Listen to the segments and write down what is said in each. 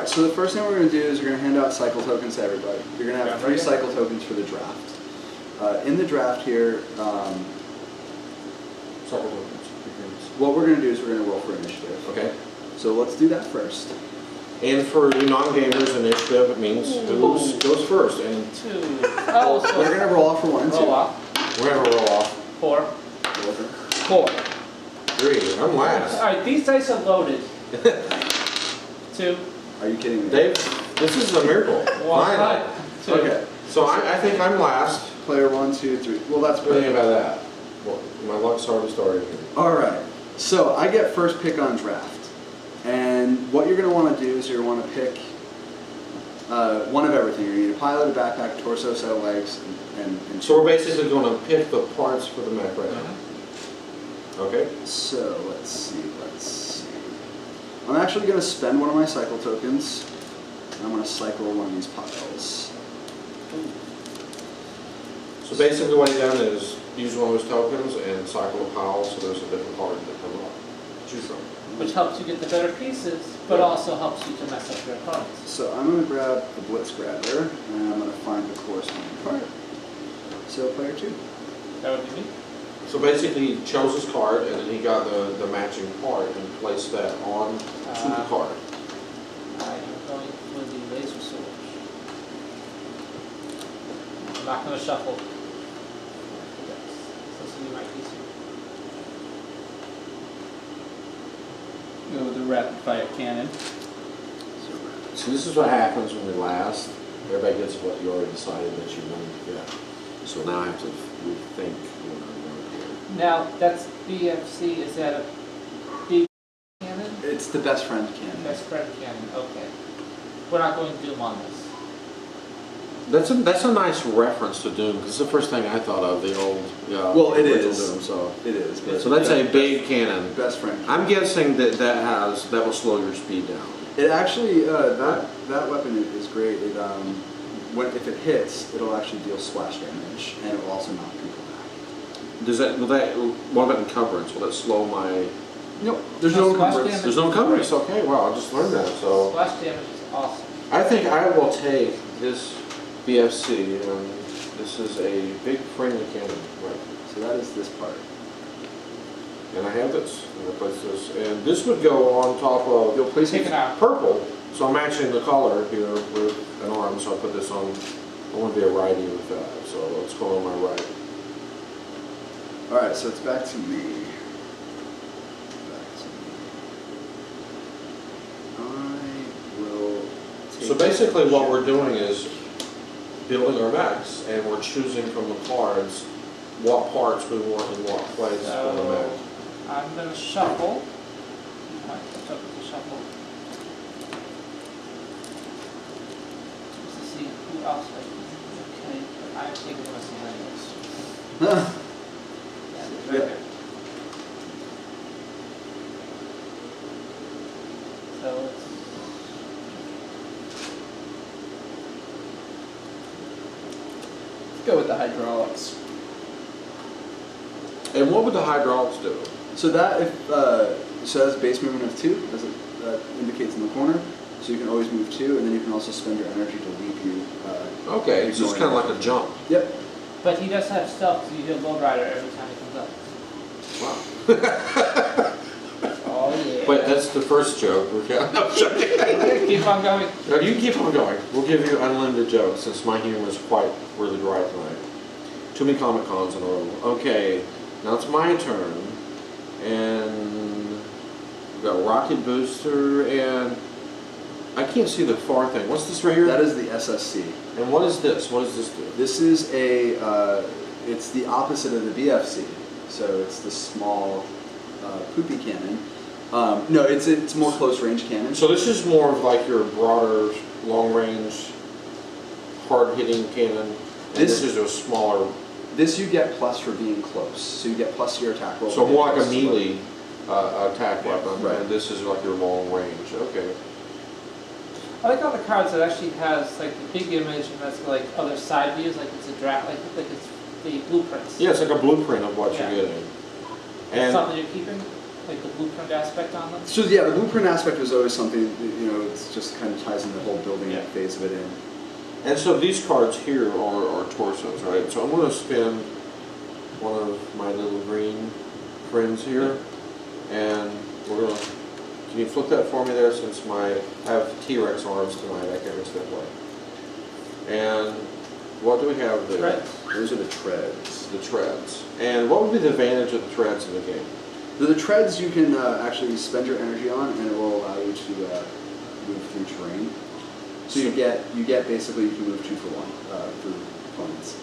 Alright, so the first thing we're going to do is we're going to hand out cycle tokens to everybody. You're going to have 3 cycle tokens for the draft. In the draft here, Cycle tokens. what we're going to do is we're going to roll for initiative. Okay. So let's do that first. And for you non-gamers, initiative, it means who goes first. And 2. Oh, so We're going to roll off for 1 and 2. roll off. we're going to roll off. 4. 4. 3. I'm last. Alright, these dice are loaded. 2. Are you kidding me? Dave, this is a miracle. 1. Finally. 2. Okay. So I think I'm last. Player 1, 2, 3. Well, that's What do you think perfect. about that? Well, my luck's already started. Alright, so I get first pick on draft. And what you're going to want to do is you're going to want to pick one of everything. You're going to need a pilot, a backpack, a torso, a set of legs, and So we're basically going to pick the parts for the mech right now. Okay. So let's see. I'm actually going to spend one of my cycle tokens. And I'm going to cycle one of these piles. So basically what you've done is use one of those tokens and cycle a pile so there's a different card that comes up. Choose from. Which helps you get the better pieces, but also helps you to mess up your cards. So I'm going to grab the Blitz Grabber, and I'm going to find the corresponding card. So player 2. That would be me. So basically he chose his card and then he got the matching part and placed that on to the card. I am going for the laser sword. I'm not going to shuffle. This will be my piece here. Go with the rapid fire cannon. So this is what happens when we last. Everybody gets what you already decided that you wanted to get. So now I have to rethink what I'm going to do. Now, that's BFC. Is that a big cannon? It's the best friend cannon. Best friend cannon. Okay. We're not going Doom on this. That's a nice reference to Doom because it's the first thing I thought of, the old Well, it original is. Doom. So It is. But so that's a big cannon. best friend cannon. I'm guessing that will slow your speed down. It actually, that weapon is great. It, if it hits, it'll actually deal splash damage, and it will also knock people back. What about encumbrance? Will that slow my? Nope, there's No no splash encumbrance. damage. There's no encumbrance. Okay, wow, I just learned that. So Splash damage is awesome. I think I will take this BFC, and this is a big friendly cannon, right? So that is this part. And I have this, and I place this, and this would go on top of You'll place Take it. it out. purple, so I'm matching the color here with an arm, so I put this on. I want to be a righty with that, so let's go on my right. All right, so it's back to me. I will. Take So basically what we're doing is building our mechs, and we're choosing from the cards what parts we want in what place for the mech. So I'm going to shuffle. I took it to shuffle. Just to see who else I can. Okay, but I'm taking the rest of my notes. Yeah, right there. So let's go with the hydraulics. And what would the hydraulics do? So that so that's base movement of 2, as it indicates in the corner. So you can always move 2, and then you can also spend your energy to leap you. Okay, so it's kind of like a jump. Yep. But he does have stealth, so you hear low rider every time he comes up. Wow. Oh yeah. Wait, that's the first joke. No, joking. Keep on going. No, you can keep on going. We'll give you unlimited jokes since my humor is quite really dry tonight. Too many Comic Cons in a row. Okay, now it's my turn. And we've got rocket booster, and I can't see the far thing. What's this right here? That is the SSC. And what is this? What does this do? This is it's the opposite of the BFC. So it's the small, poopy cannon. No, it's more close range cannon. So this is more of like your broader, long range, hard hitting cannon. And this is a smaller. This you get plus for being close. So you get plus to your attack roll. So more like a melee attack weapon, right. And this is like your long range. Okay. I like all the cards that actually has like the big image and that's like other side views, like it's a draft, like it's the blueprints. Yeah, it's like a blueprint of what Yeah. you're getting. Is And something you're keeping, like the blueprint aspect on them. So yeah, the blueprint aspect was always something, it's just kind of ties in the whole building Yeah. phase of it in. And so these cards here are torsos, right? So I'm going to spin one of my little green friends here, and we're going to. Can you flip that for me there? Since I have T-Rex arms tonight, I can't miss that play. And what do we have there? Treads. Those are the treads. The treads. And what would be the advantage of the treads in the game? The treads you can actually spend your energy on, and it will allow you to move through terrain. So you get basically you can move 2 for 1 through opponents.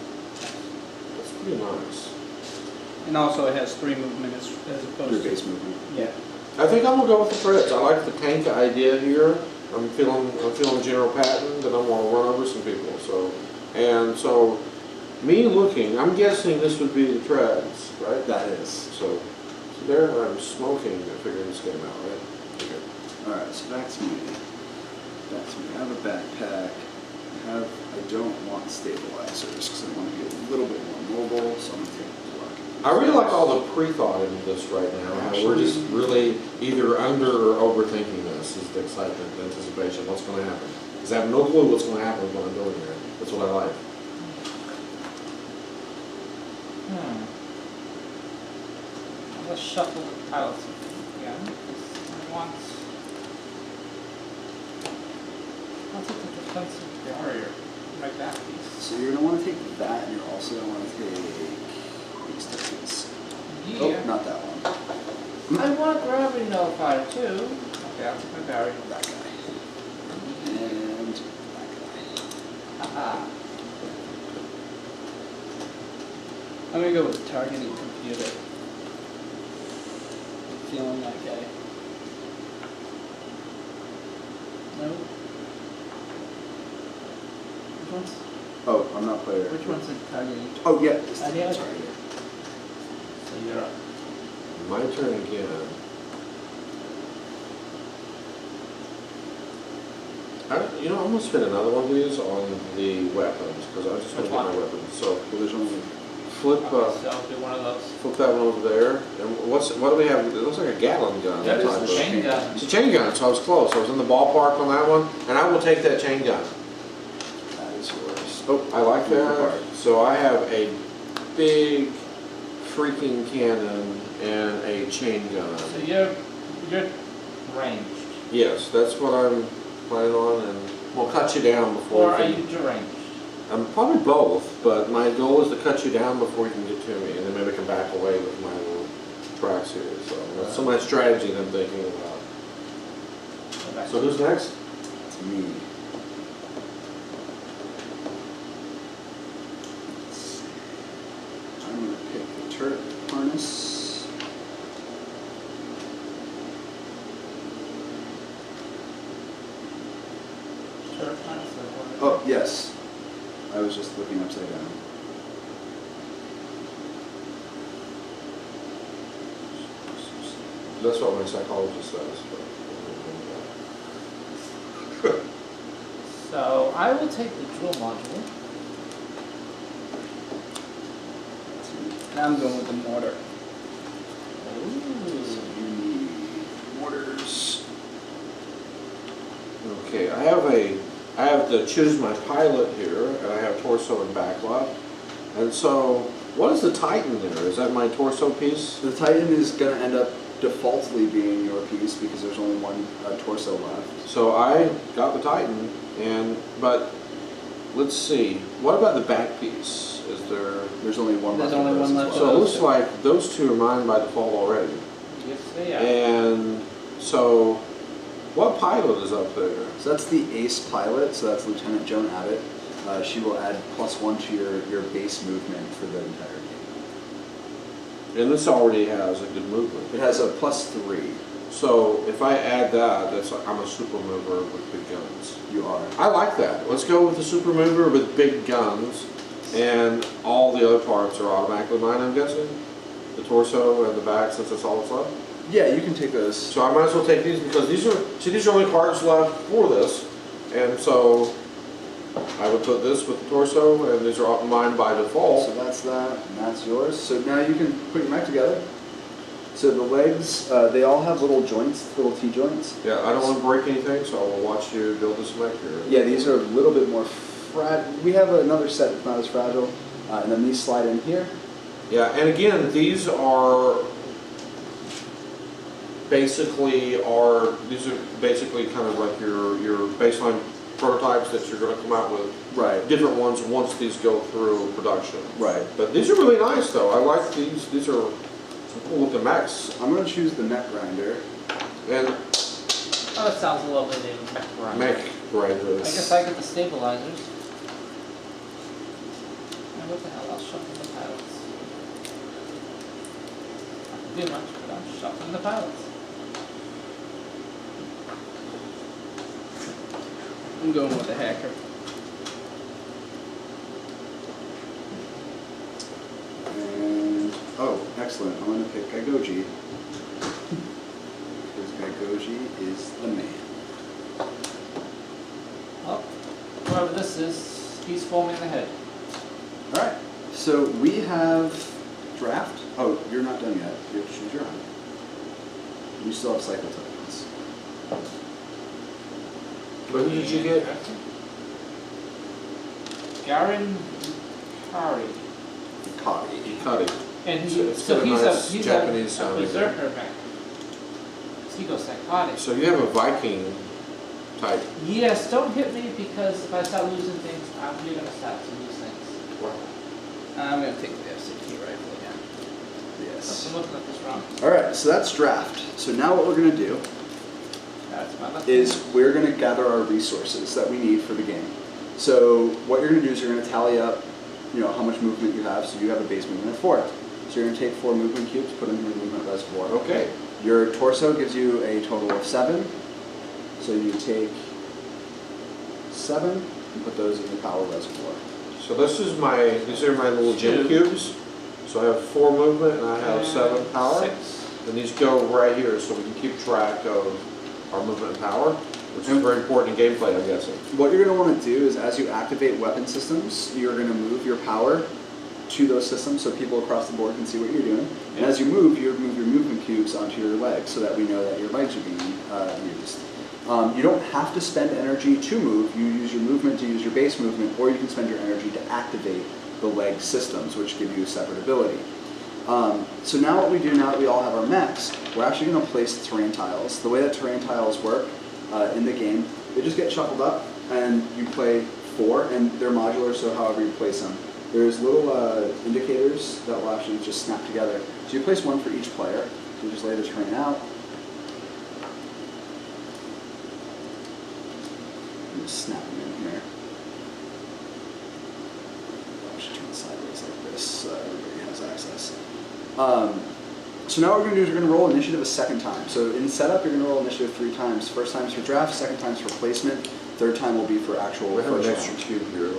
That's pretty nice. And also it has 3 movement as opposed Your to. base movement. Yeah. I think I'm gonna go with the treads. I like the tank idea here. I'm feeling General Patton that I'm gonna run over some people. So me looking, I'm guessing this would be the treads, right? That is. So there I'm smoking at figuring this game out, right? Okay. All right, so that's me. That's me. I have a backpack. I don't want stabilizers because I want to be a little bit more mobile. So I'm gonna take black. I really like all the pre-thought into this right now. How we're just really either under or overthinking this. Is the excitement, the anticipation, what's going to happen? Because I have no clue what's going to happen with what I'm doing here. That's what I like. Let's shuffle the pilots again. I'll take the defensive barrier. Right that piece. So you're gonna want to take that, and you're also gonna want to take these things. Yeah. Oh, not that one. I want gravity nullifier too. Okay, I'll take my barrier. That guy. And that guy. Haha. I'm gonna go with targeting computer. Feeling that guy. No. Which one's? Oh, I'm not player. Which one's in targeting? Oh yeah. This thing. Yeah. Sorry. So you're up. My turn again. I'm going to spin another one of these on the weapons, because I just want to get my weapons. So Well, there's only. flip So I'll do one of those. flip that one over there. And what do we have? It looks like a Gatling gun. That is type the of- chain gun. It's a chain gun, so I was close. I was in the ballpark on that one, and I will take that chain gun. That is yours. Oh, I like Move that. apart. So I have a big freaking cannon and a chain gun. So you're ranged. Yes, that's what I'm planning on, and we'll cut you down before. Or are you you deranged? I'm probably both, but my goal is to cut you down before you can get to me, and then maybe I can back away with my little tracks here. So that's some of my strategy that I'm thinking about. Okay. So who's next? It's me. Let's see. I'm gonna pick the turret harness. Sure, honestly, Oh yes. I was just looking upside down. That's what my psychologist says. But So I will take the drill module. And I'm going with the mortar. So you need mortars. okay, I have to choose my pilot here, and I have torso and backlot. And so, what is the Titan there? Is that my torso piece? The Titan is gonna end up defaultly being your piece because there's only one torso left. So I got the Titan, but let's see. What about the back piece? Is there? There's only one There's left. of only those one as left well. So it looks like those two are mine by default already. Yes, they are. And so, what pilot is up there? So that's the ace pilot, so that's Lieutenant Joan Abbott. She will add +1 to your base movement for the entire game. And this already has a good movement. It has a +3. So if I add that, that's like I'm a super mover with big guns. You are. I like that. Let's go with the super mover with big guns, and all the other parts are automatically mine, I'm guessing? The torso and the back, since that's all that's left? Yeah, you can take those. So I might as well take these, because these are only cards left for this, and so I would put this with the torso, and these are all mine by default. So that's that, and that's yours. So now you can put your mech together. So the legs, they all have little joints, little T-joints. Yeah, I don't want to break anything, so I will watch you build this mech here. Yeah, these are a little bit more fragile. We have another set that's not as fragile, and then these slide in here. Yeah, and again, these are basically kind of like your baseline prototypes that you're going to come out with. Right. Different ones once these go through production. Right. But these are really nice, though. I like these. These are some cool looking mechs. I'm going to choose the neck grinder. And Oh, it sounds a little bit like mech grinder. mech I grinders. guess I get the stabilizers. And what the hell, I'll shuffle the pilots. Not to do much, but I'm shuffling the pilots. I'm going with the hacker. And, oh, excellent. I'm going to pick Gaigoji. Because Gaigoji is the man. Well, whoever this is, he's forming the head. Alright, so we have draft. Oh, you're not done yet. You have to choose your own. You still have cycle tokens. But who did you get? Garen Kari. Copy. Cuddy. And So he, it's so got a he's nice he's Japanese a sounding. berserker mech. He goes psychotic. So you have a Viking type. Yes, don't hit me because if I start losing things, you're gonna start to lose things. Wow. I'm gonna take the FCT rifle again. Yes. I'm looking at this wrong. Alright, so that's draft. So now what we're going to do That's my left. is we're going to gather our resources that we need for the game. So what you're going to do is you're going to tally up, how much movement you have. So you have a base movement of 4. So you're going to take 4 movement cubes, put them in your movement reservoir. Okay. Your torso gives you a total of 7. So you take 7 and put those in the power reservoir. So these are my little gem cubes. So I have 4 movement and I have 7 power. 6. And these go right here so we can keep track of our movement and power, which is very important in gameplay, I'm guessing. What you're going to want to do is as you activate weapon systems, you're going to move your power to those systems so people across the board can see what you're doing. And as you move your movement cubes onto your legs so that we know that your legs are being used. You don't have to spend energy to move. You use your movement to use your base movement, or you can spend your energy to activate the leg systems, which give you a separate ability. So now what we do, now that we all have our mechs, we're actually going to place terrain tiles. The way that terrain tiles work in the game, they just get shuffled up, and you play 4, and they're modular, so however you place them. There's little indicators that will actually just snap together. So you place 1 for each player. So you just lay the terrain out. And just snap them in here. I should turn it sideways like this so everybody has access. So now what we're going to do is we're going to roll initiative a second time. So in setup, you're going to roll initiative 3 times. First time's for draft, second time's for placement, third time will be for actual We have an first extra round. cube here.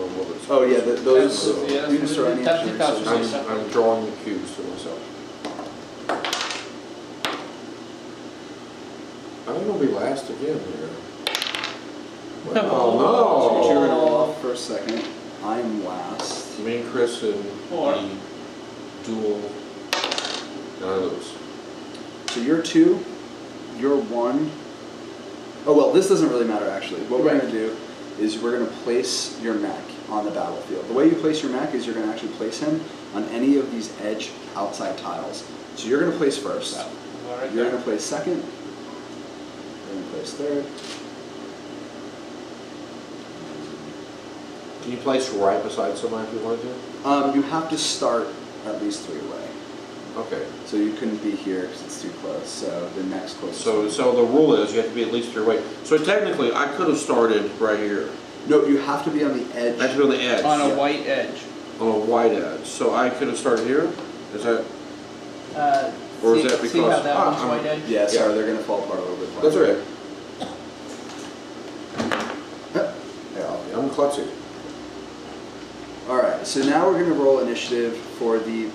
Oh yeah, those, Yeah, you can just throw any that's extra the resources. I'm drawing the cubes to myself. I'm going to be last again here. No. Oh So you're going to no! roll off for a second. I'm last. Me and Chris and 4. the duel, and I lose. So you're 2, you're 1. Oh well, this doesn't really matter actually. What we're going to do is we're going to place your mech on the battlefield. The way you place your mech is you're going to actually place him on any of these edge outside tiles. So you're going to place first. You're going to place second. You're going to place third. Can you place right beside somebody if you want to? You have to start at least 3 away. Okay. So you couldn't be here because it's too close. So the next closest. So the rule is you have to be at least 3 away. So technically, I could have started right here. No, you have to be on the edge. I have to be on the edge. On a white edge. On a wide edge. So I could have started here. Is that? Or is that See how because- that one's I'm- white edge? Yeah, sorry, they're going to fall apart a little bit. That's all right. Yeah, I'm klutzy. all right, so now we're going to roll initiative for the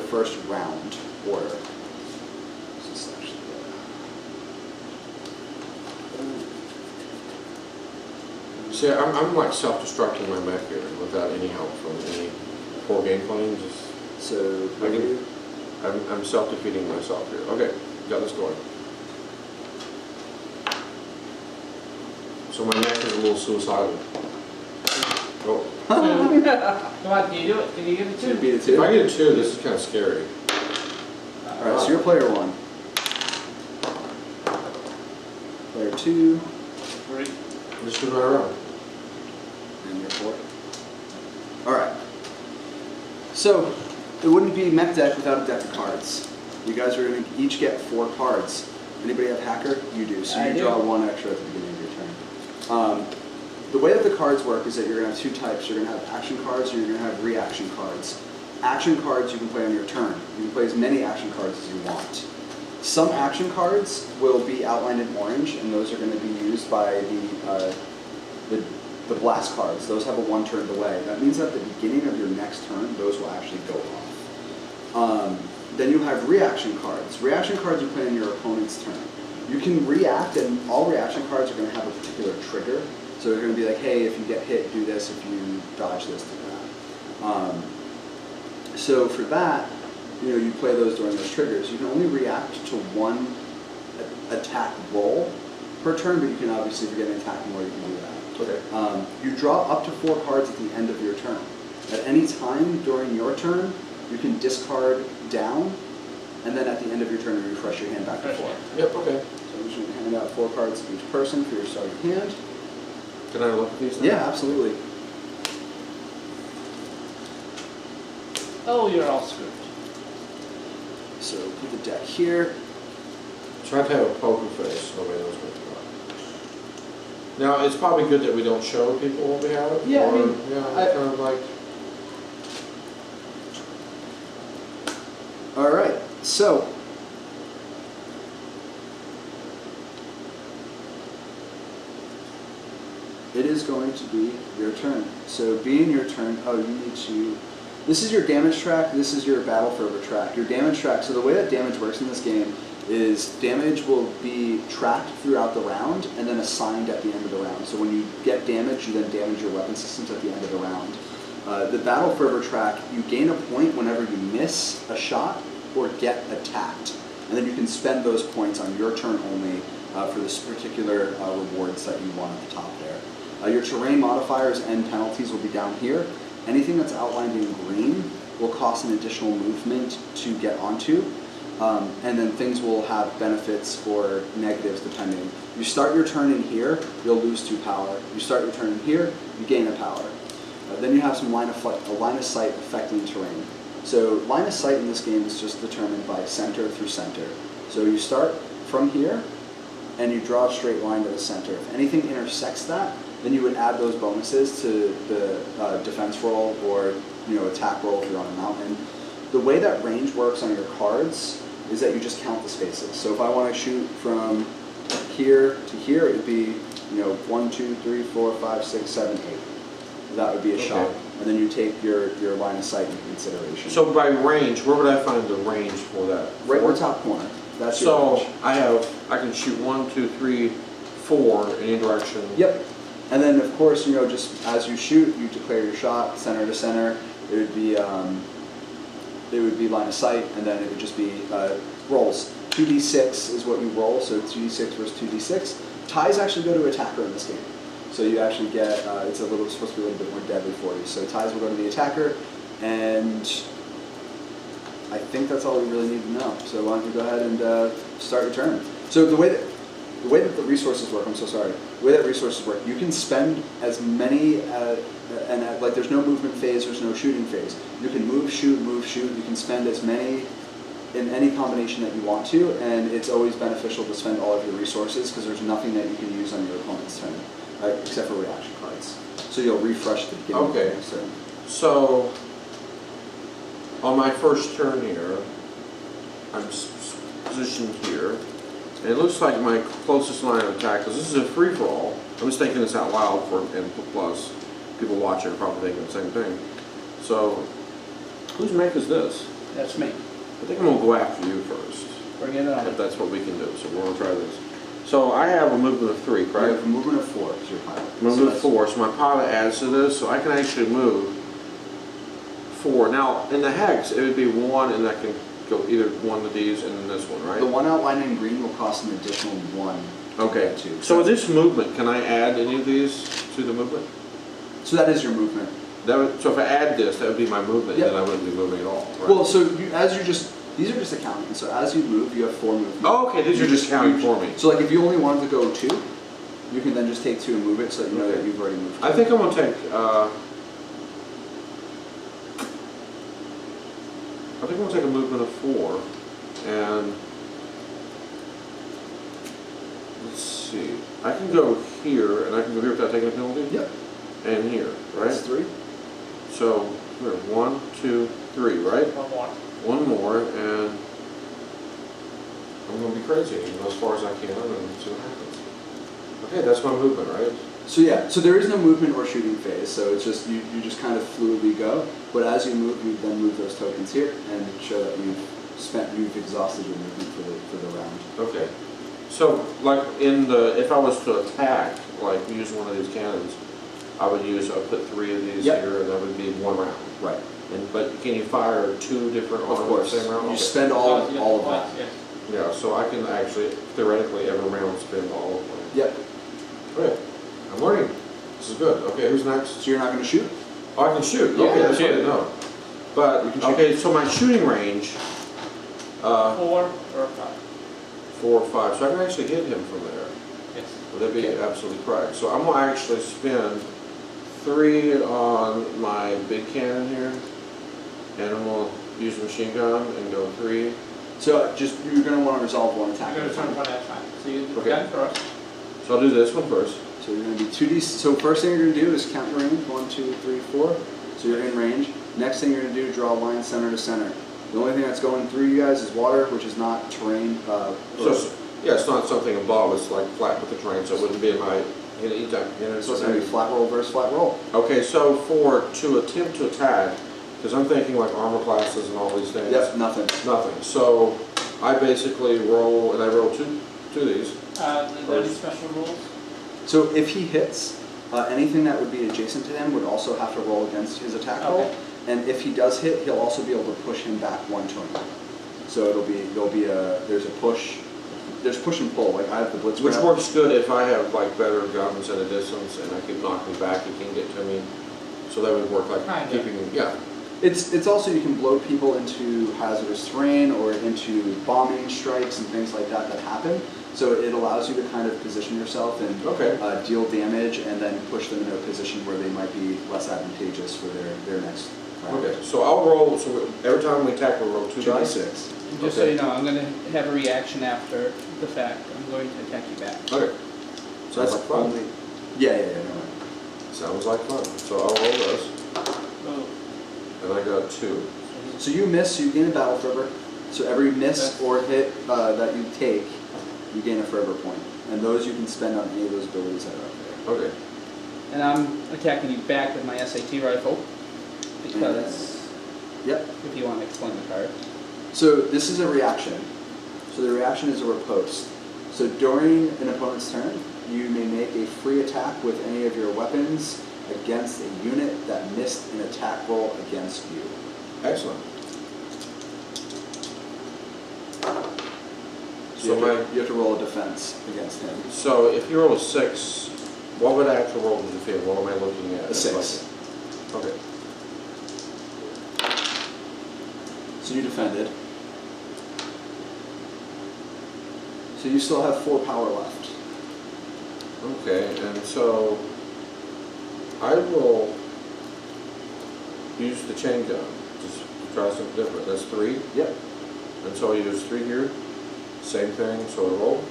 first round order. This is actually, See, I'm like self-destructing my mech here without any help from any poor game playing. Just so I I'm self-defeating myself here. Okay, got this going. So my neck is a little suicidal. Oh. Come on, can you do it? Can you give it Should it two? be the If two? I get a 2, this is kind of scary. Alright, so you're player 1. Player 2, Three. This goes right around. and you're 4. Alright. So, it wouldn't be Mech Deck without a deck of cards. You guys are going to each get 4 cards. Anybody have Hacker? You do. So I you do. draw 1 extra at the beginning of your turn. The way that the cards work is that you're going to have 2 types. You're going to have action cards or you're going to have reaction cards. Action cards you can play on your turn. You can play as many action cards as you want. Some action cards will be outlined in orange, and those are going to be used by the blast cards. Those have a 1 turn delay. That means at the beginning of your next turn, those will actually go off. Then you have reaction cards. Reaction cards you play on your opponent's turn. You can react, and all reaction cards are going to have a particular trigger. So they're going to be like, hey, if you get hit, do this. If you dodge this, do that. So for that, you play those during those triggers. You can only react to 1 attack roll per turn, but you can obviously, if you're getting attack more, you can do that. Okay. You draw up to 4 cards at the end of your turn. At any time during your turn, you can discard down, and then at the end of your turn, you refresh your hand back to 4. Yep, okay. So I'm just going to hand out 4 cards to each person for your starting hand. Can I look at these things? Yeah, absolutely. Oh, you're all screwed. So put the deck here. Try to have a poker face. Nobody knows what to do. Now, it's probably good that we don't show people what we have. Yeah, I or, mean, yeah, kind of like. All right, so it is going to be your turn. So being your turn, you need to, this is your damage track, this is your battle fervor track. Your damage track, so the way that damage works in this game is damage will be tracked throughout the round and then assigned at the end of the round. So when you get damage, you then damage your weapon systems at the end of the round. The battle fervor track, you gain a point whenever you miss a shot or get attacked. And then you can spend those points on your turn only for this particular rewards that you want at the top there. Your terrain modifiers and penalties will be down here. Anything that's outlined in green will cost an additional movement to get onto. And then things will have benefits or negatives depending. You start your turn in here, you'll lose 2 power. You start your turn in here, you gain a power. Then you have some line of sight affecting terrain. So line of sight in this game is just determined by center through center. So you start from here, and you draw a straight line to the center. If anything intersects that, then you would add those bonuses to the defense roll or attack roll if you're on a mountain. The way that range works on your cards is that you just count the spaces. So if I want to shoot from here to here, it would be 1, 2, 3, 4, 5, 6, 7, 8. That would be a shot. And then you take your line of sight into consideration. So by range, where would I find the range for that? Right in the top corner. That's your So range. I can shoot 1, 2, 3, 4 in any direction. Yep. And then of course, just as you shoot, you declare your shot center to center. It would be line of sight, and then it would just be rolls. 2d6 is what you roll, so 2d6 versus 2d6. Ties actually go to attacker in this game. So you actually get, it's supposed to be a little bit more deadly for you. So ties will go to the attacker, and I think that's all we really need to know. So why don't you go ahead and start your turn. So the way that the resources work, I'm so sorry. The way that resources work, you can spend as many, there's no movement phase, there's no shooting phase. You can move, shoot. You can spend as many in any combination that you want to, and it's always beneficial to spend all of your resources because there's nothing that you can use on your opponent's turn, except for reaction cards. So you'll refresh at the beginning Okay. of the next turn. So on my first turn here, I'm positioned here, and it looks like my closest line of attack, because this is a free-for-all. I'm just thinking this out loud for input plus. People watching are probably thinking the same thing. So, whose mech is this? That's me. I think I'm going to go after you first, Bring it on. if that's what we can do. So we're going to try this. So I have a movement of 3, You correct? have a movement of 4 because you're pilot. Movement of So 4, so my pilot adds to this, so I can actually move 4. Now, in the hex, it would be 1, and I can go either one of these and then this one, right? The one outlined in green will cost an additional 1. Okay. to get to. So with this movement, can I add any of these to the movement? So that is your movement. So if I add this, that would be my movement, Yep. then I wouldn't be moving at all. Right? Well, so these are just accounting. So as you move, you have 4 movements. Oh, okay, these are just counting for me. So like if you only wanted to go 2, you can then just take 2 and move it so that you know Okay. that you've already moved. I think I'm gonna take, a movement of 4, and let's see, I can go here, and I can go here without taking a penalty? Yep. And here, right? That's 3. So, here, 1, 2, 3, right? One more. One more, and I'm gonna be crazy, and go as far as I can, and see what happens. Okay, that's my movement, right? So yeah, so there is no movement or shooting phase, so it's just you just kind of fluidly go. But as you move, you then move those tokens here and show that you've exhausted your movement for the round. Okay. So, like if I was to attack, like use one of these cannons, I would put 3 of these Yep. here, and that would be 1 round. Right. But can you fire 2 different Of on course. the same round? You Okay. spend all of that. Yes. Yeah, so I can actually theoretically every round spend all of them. Yep. Okay. I'm learning. This is good. Okay, who's next? So you're not going to shoot? Oh, I can shoot. Yeah, Okay, that's what I shoot. didn't know. But You can shoot. okay, so my shooting range, 4 or 5. 4 or 5. So I can actually hit him from there. Yes. Would that be Okay. absolutely correct? So I'm gonna actually spend 3 on my big cannon here, and I'm gonna use machine gun and go 3. So you're going to want to resolve one attack. You're going to turn one at a time. So you do Okay. gun first. So I'll do this one first. So you're going to do 2D. So first thing you're going to do is count your range. 1, 2, 3, 4. So you're in range. Next thing you're going to do, draw a line center to center. The only thing that's going through you guys is water, which is not terrain. Yeah, it's not something above. It's like flat with the terrain, so it wouldn't be in my So it's going to be flat roll versus flat roll. Okay, so to attempt to attack, because I'm thinking like armor classes and all these things. Yep, nothing. Nothing. So I basically roll, and I roll two of these. Are there any special rules? So if he hits, anything that would be adjacent to him would also have to roll against his attack roll. Okay. And if he does hit, he'll also be able to push him back 1 turn. So there's push and pull. Like I have the blitz. Which grab. works good if I have like better guns at a distance and I can knock me back, he can get to me. So that would work like Kinda. keeping me, yeah. It's also you can blow people into hazardous terrain or into bombing strikes and things like that happen. So it allows you to kind of position yourself and Okay. deal damage and then push them into a position where they might be less advantageous for their next round. Okay, so I'll roll, so every time we attack, we'll roll 2 dice. 2d6. And just so Okay. you know, I'm going to have a reaction after the fact. I'm going to attack you back. Okay. So that's Sounds like fun. only. Yeah. No. Sounds like fun. So I'll roll this, Oh, and I got 2. So you miss, you gain a battle fervor. So every miss or hit that you take, you gain a fervor point. And those you can spend on any of those abilities that are up there. Okay. and I'm attacking you back with my SAT rifle because Yep. if you want to explain the card. So this is a reaction. So the reaction is a riposte. So during an opponent's turn, you may make a free attack with any of your weapons against a unit that missed an attack roll against you. Excellent. So you have to roll a defense against him. So if you roll a 6, what would I actually roll to defend? What am I looking at? A 6. Okay. So you defended. So you still have 4 power left. Okay, and so I will use the chain gun, just to try something different. That's 3, Yep. and so I'll use 3 here. Same thing, so I roll.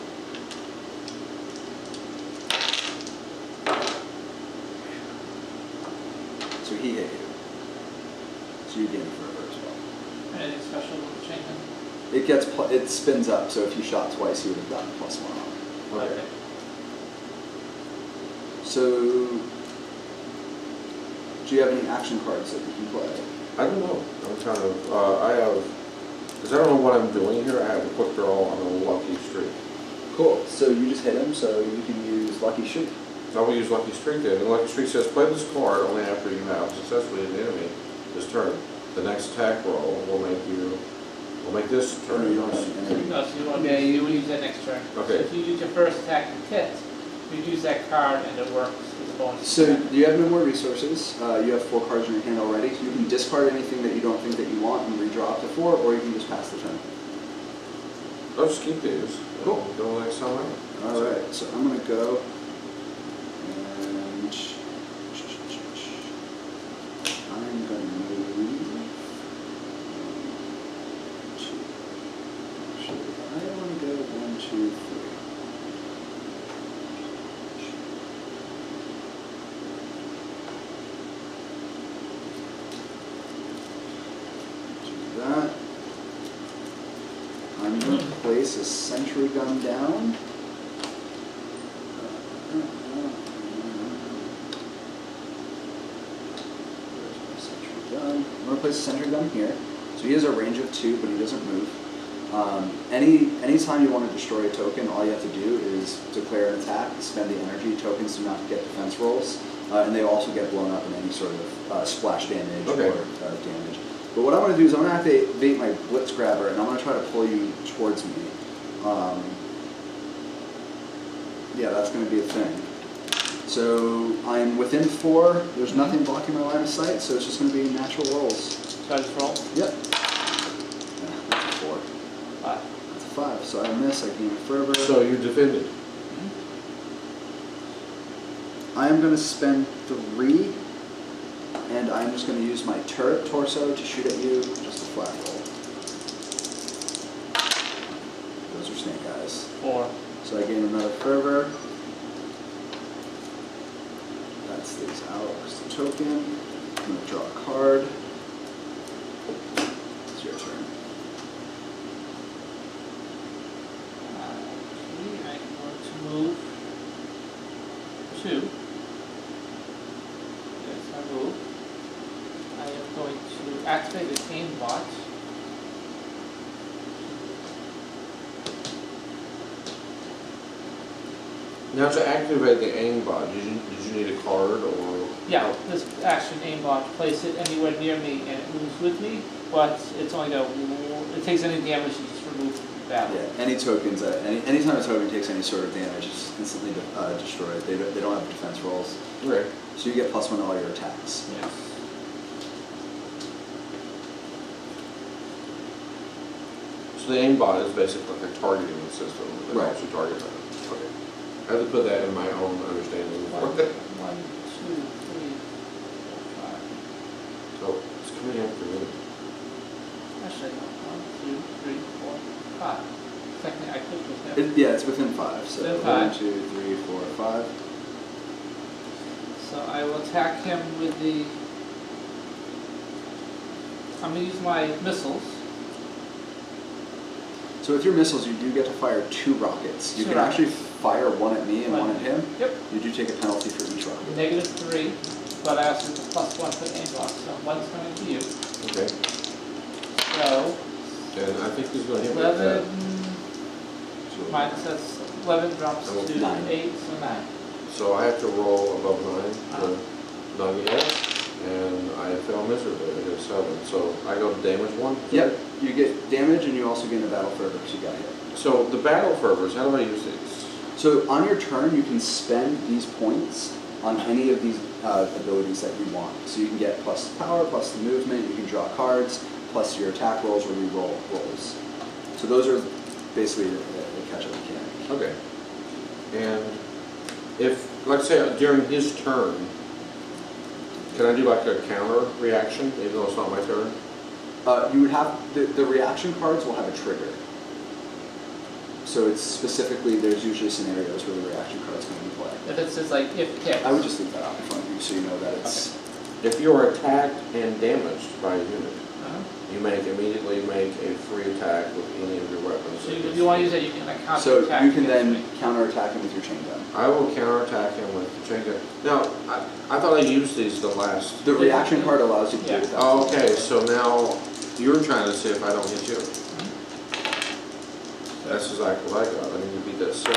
So he hit you. So you gain a fervor as well. Anything special with the chain gun? It spins up, so if you shot twice, you would have gotten +1 on it. Okay. So, do you have any action cards that you can play? I don't know. I'm kind of, because I don't know what I'm doing here. I have a quick draw on a lucky streak. Cool. So you just hit him, so you can use Lucky Streak. I will use lucky streak then. And lucky streak says play this card only after you have successfully hit an enemy this turn. The next attack roll will make you We'll make this Or no, you turn. don't have any energy. No, so you want, yeah, you would use that next turn. Okay. So if you use your first attack and hit, you use that card and it works as a bonus. So attack. you have no more resources. You have 4 cards in your hand already. You can discard anything that you don't think that you want and redraw up to 4, or you can just pass the turn. I'll just keep these. Cool. Go next time around. All right, so I'm gonna go and I'm gonna move. Actually, I want to go 1, 2, 3. Do that. I'm going to place a sentry gun down. There's my sentry gun. I'm going to place a sentry gun here. So he has a range of 2, but he doesn't move. Anytime you want to destroy a token, all you have to do is declare an attack, spend the energy. Tokens do not get defense rolls, and they also get blown up in any sort of splash damage Okay. or damage. But what I'm going to do is I'm going to activate my Blitz Grabber, and I'm going to try to pull you towards me. Yeah, that's going to be a thing. So I'm within 4. There's nothing blocking my line of sight, so it's just going to be natural rolls. So I just roll. Yep. Yeah, that's a 4. 5. That's a 5. So I miss. I gain a fervor. So you defended. I am going to spend 3, and I'm just going to use my turret torso to shoot at you. Just a flat roll. Those are snake eyes. 4. So I gain another fervor. That stays out as the token. I'm going to draw a card. It's your turn. Okay, I'm going to move 2. Yes, I move. I am going to activate the aim bot. Now to activate the aimbot, did you need a card or? Yeah, this action aimbot, place it anywhere near me and it moves with me, but it's only it takes any damage, you just remove from the battle. Yeah, any tokens, anytime a token takes any sort of damage, it's instantly destroyed. They don't have defense rolls. Okay. So you get +1 to all your attacks. Yeah. So the aimbot is basically like a targeting system that Right. helps you target that. Okay. I have to put that in my own understanding. 1, 2, 3, 4, 5. So it's coming after me. Actually, no, 1, 2, 3, 4, 5. Technically, I could with him. Yeah, it's within 5. So Within 1, 5. 2, 3, 4, 5. So I will attack him with the. I'm going to use my missiles. So with your missiles, you do get to fire 2 rockets. You 2 can rockets. actually fire 1 at me and 1 at him. Yep. You do take a penalty for each rocket. -3, but I also get the +1 for the aimbot, so 1's coming to you. Okay. So, And I think he's going to hit me with 11 that. minus that's 11 drops Oh, to 9. 8, so 9. So I have to roll above 9 to not get hit, and I fell miserably. I got 7. So I go to damage 1. Yep, you get damage and you also gain a battle fervor because you got hit. So the battle fervors, how do I use these? So on your turn, you can spend these points on any of these abilities that you want. So you can get plus power, plus the movement, you can draw cards, plus your attack rolls or reroll rolls. So those are basically the catch-up mechanic. Okay. And if, let's say during his turn, can I do like a counter reaction, even though it's not my turn? You would have, the reaction cards will have a trigger. So it's specifically, there's usually scenarios where the reaction cards come into play. If it says like, if hit. I would just leave that out in front of you so you know that it's... If you are attacked and damaged by a unit, Uh-huh. you immediately make a free attack with any of your weapons. So if you want to use that, you can like So counter attack. you can against then me. counterattack him with your chain gun. I will counterattack him with the chain gun. Now, I thought I used these the last. The reaction card allows you to do Yeah. it that Oh, okay, so now you're trying to see if I don't hit you. That's exactly what I got. I need to beat that 7,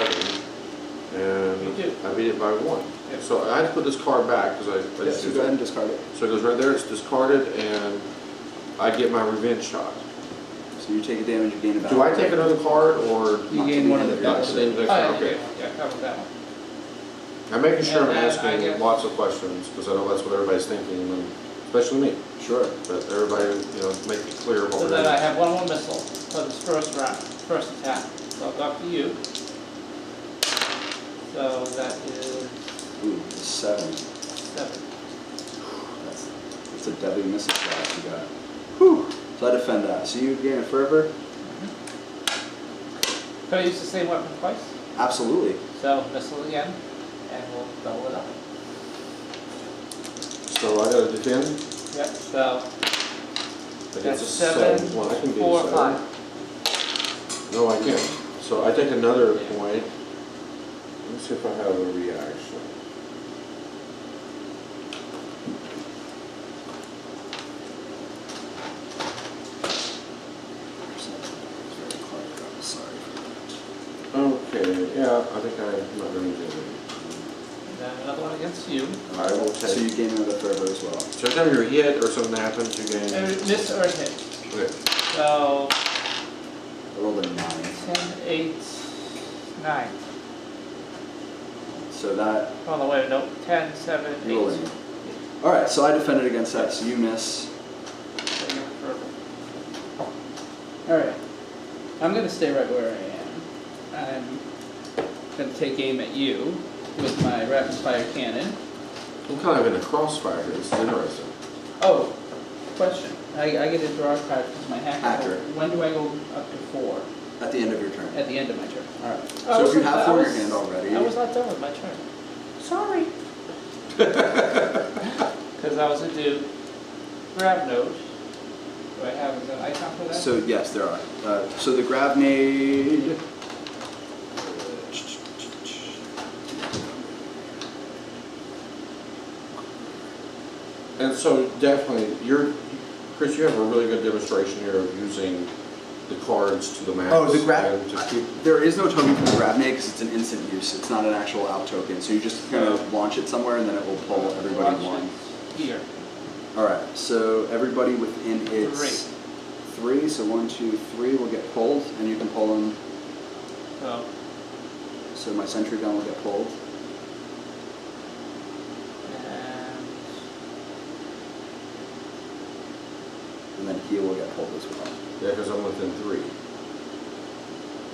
and You do. I beat it by 1. Yeah. So I had to put this card back because I Yeah, just so used go ahead and it. discard it. So it goes right there. It's discarded, and I get my revenge shot. So So you take a damage, you gain a Do I take another card or? You Not gain to one the of end the of your Not to the end of the Oh, yeah, okay. yeah, cover that one. I'm making sure I'm And then I asking guess- lots of questions, because I know that's what everybody's thinking, and especially me. Sure. But everybody, make it clear what So we're then I doing. have one more missile for this first round, first attack. So I'll go after you. So that is Ooh, 7. 7. That's a deadly missile shot you got. Whew. So I defend that. So you gain a fervor? Could I use the same weapon twice? Absolutely. So missile again, and we'll double it up. So I gotta defend Yep, so against a that's 7. Well, I can be 4, 7. 5. No, I can't. So I take another point. Let me see if I have a reaction. Sorry. Okay, yeah, I think I'm not gonna use it. And then another one against you. I will So take. you gain another fervor as well. So every time you're hit or something happens, you gain. Miss or hit. Okay. So I rolled a 9. 10, 8, 9. So that, Oh, no, wait, no, 10, 7, 8. you roll in. Alright, so I defended against that, so you miss. Alright, I'm gonna stay right where I am. I'm gonna take aim at you with my rapid fire cannon. I'm kind of in a crossfire here. This is interesting. Oh, question. I get to draw a card because my hacker. Hacker. When do I go up to 4? At the end of your turn. At the end of my turn. Alright. So if you have 4 in your hand already. I was not done with my turn. Sorry. Because I was to do grab note. Do I have an icon for that? So yes, there are. So the grab nade. And so definitely, Chris, you have a really good demonstration here of using the cards to the max. Oh, the grab. And to keep, There is no token for the grab nade because it's an instant use. It's not an actual out token. So you just kind of launch it somewhere and then it will pull everybody Watch one. it Here. All right. So everybody within its 3. So 1, 2, 3 will get pulled, and you can pull them. So, So my sentry gun will get pulled. And then he will get pulled as well. yeah, because I'm within 3.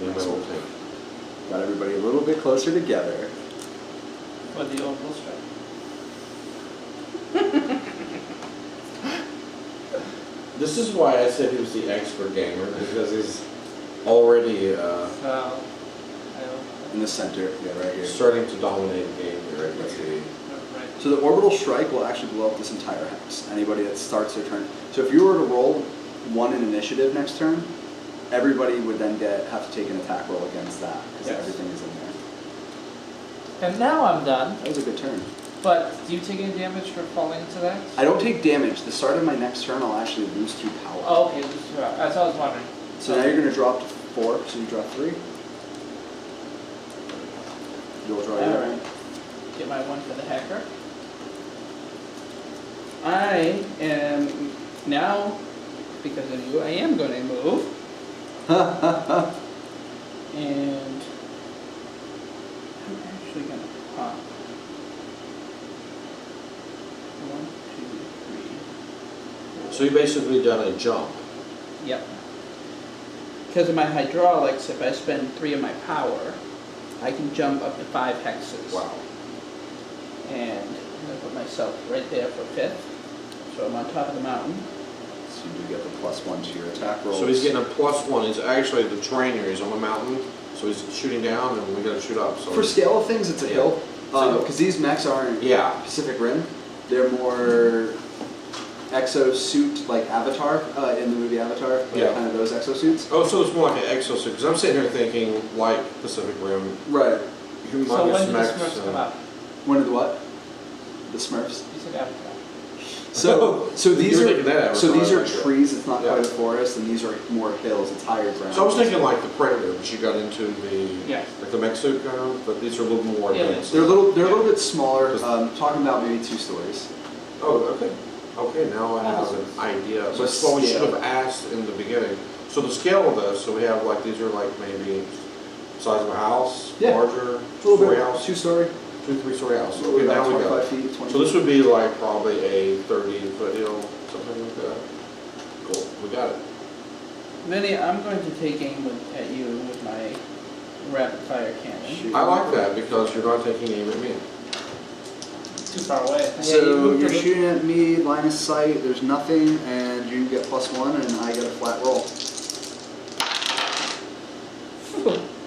And I will take. Got everybody a little bit closer together. for the orbital strike. This is why I said he was the expert gamer, because he's already So, In the center, yeah, right here. starting to dominate the game here. Right? Let's see. right. So the orbital strike will actually blow up this entire hex. Anybody that starts their turn. So if you were to roll 1 in initiative next turn, everybody would then have to take an attack roll against that because Yes. everything is in there. And now I'm done, That was a good turn. but do you take any damage for falling into that? I don't take damage. The start of my next turn, I'll actually lose 2 power. Oh, okay, that's what I was wondering. So now you're going to drop to 4, so you draw 3. You'll draw your Alright. Get my 1 for the hacker. I am now, because of you, I am going to move. And I'm actually going to pop 1, 2, 3, 4. So you basically done a jump. Yep. Because of my hydraulics, if I spend 3 of my power, I can jump up to 5 hexes. Wow. And I'm going to put myself right there for 5th. So I'm on top of the mountain. So you do get the +1 to your attack rolls. So he's getting a +1. He's actually the terrain here. He's on the mountain, so he's shooting down, and we got to shoot up. So For scale of things, it's a hill. So- Because these mechs aren't yeah. Pacific Rim. They're more exosuit like Avatar in the movie Avatar. Like Yeah. kind of those exosuits. Oh, so it's more like an exosuit. Because I'm sitting here thinking like Pacific Rim, Right. humongous So when did the mechs, Smurfs come out? One of the what? The Smurfs. You said Avatar. So You these were are thinking that, so these are Avatar, right? trees. It's not Yeah. quite a forest, and these are more hills. It's higher ground. So I was thinking like the Predator, but you got into the Yes. like the mech suit kind of, but these are a little more Yeah, advanced. They're a little bit smaller. Talking about maybe 2 stories. Oh, okay. Okay, now I have an idea. So So that's what we should scale. have asked in the beginning. So the scale of this, so we have like, these are like maybe size of a house, Yeah. larger, A little story bit. house, 2-story. 2-3 story house. So Okay, about now we 25 go. feet, 20 So this feet. would be like probably a 30-foot hill, something like that. Cool, we got it. Vinny, I'm going to take aim at you with my rapid fire cannon. Shoot. I like that because you're not taking aim at me. Too far away. Yeah, you So moved you're a little- shooting at me, line of sight, there's nothing, and you get +1, and I get a flat roll.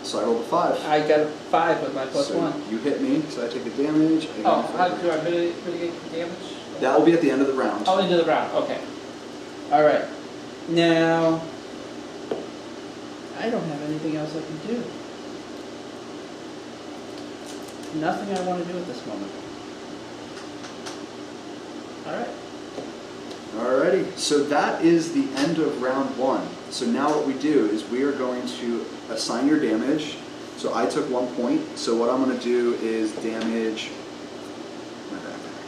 So I rolled a 5. I got a 5 with my So +1. you hit me, so I take the damage. I get Oh, a how flat. do I mitigate the damage? That will be at the end of the round. Oh, into the ground. Okay. Alright. Now, I don't have anything else I can do. Nothing I want to do at this moment. Alright. Alrighty, so that is the end of round 1. So now what we do is we are going to assign your damage. So I took 1 point, so what I'm going to do is damage my backpack.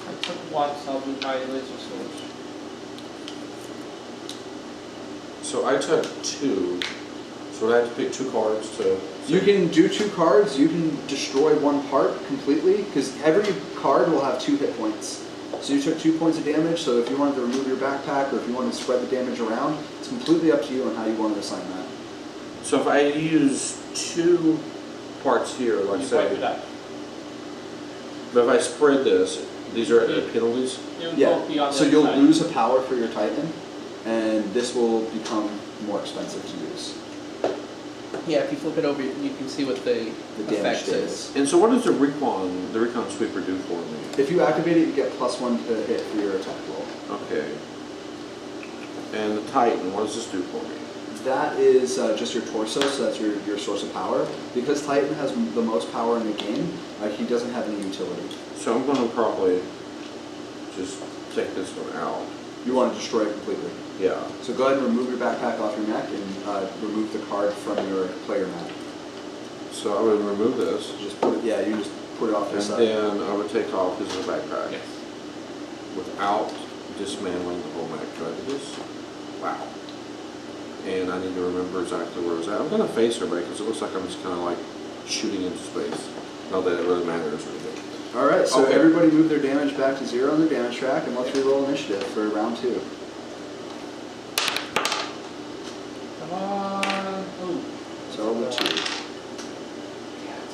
I took 1, so I'll do my laser sword. So I took 2, so I have to pick 2 cards to... You can do 2 cards, you can destroy 1 part completely, because every card will have 2 hit points. So you took 2 points of damage, so if you wanted to remove your backpack or if you wanted to spread the damage around, it's completely up to you on how you want to assign that. So if I use 2 parts here, like You wipe it say, up. but if I spread this, these are penalties? It would Yeah, both be on the so other you'll side. lose a power for your Titan, and this will become more expensive to use. Yeah, if you flip it over, you can see what the The damage effect is. is. And so what does the recon sweeper do for me? If you activate it, you get +1 to hit for your attack roll. Okay. And the Titan, what does this do for me? That is just your torso, so that's your source of power. Because Titan has the most power in the game, he doesn't have any utility. So I'm going to probably just take this one out. You want to destroy it completely. Yeah. So go ahead and remove your backpack off your neck and remove the card from your player map. So I would remove this, Just put it, yeah, you just put it off your and side. then I would take off his backpack Yes. without dismantling the whole mech. Could I do this? Wow. And I need to remember exactly where it's at. I'm going to face her because it looks like I'm just kind of like shooting into space. Not that it really matters or anything. Alright, so Okay. everybody move their damage back to 0 on their damage track, and let's reroll initiative for round 2. Come on. Ooh. So roll the 2.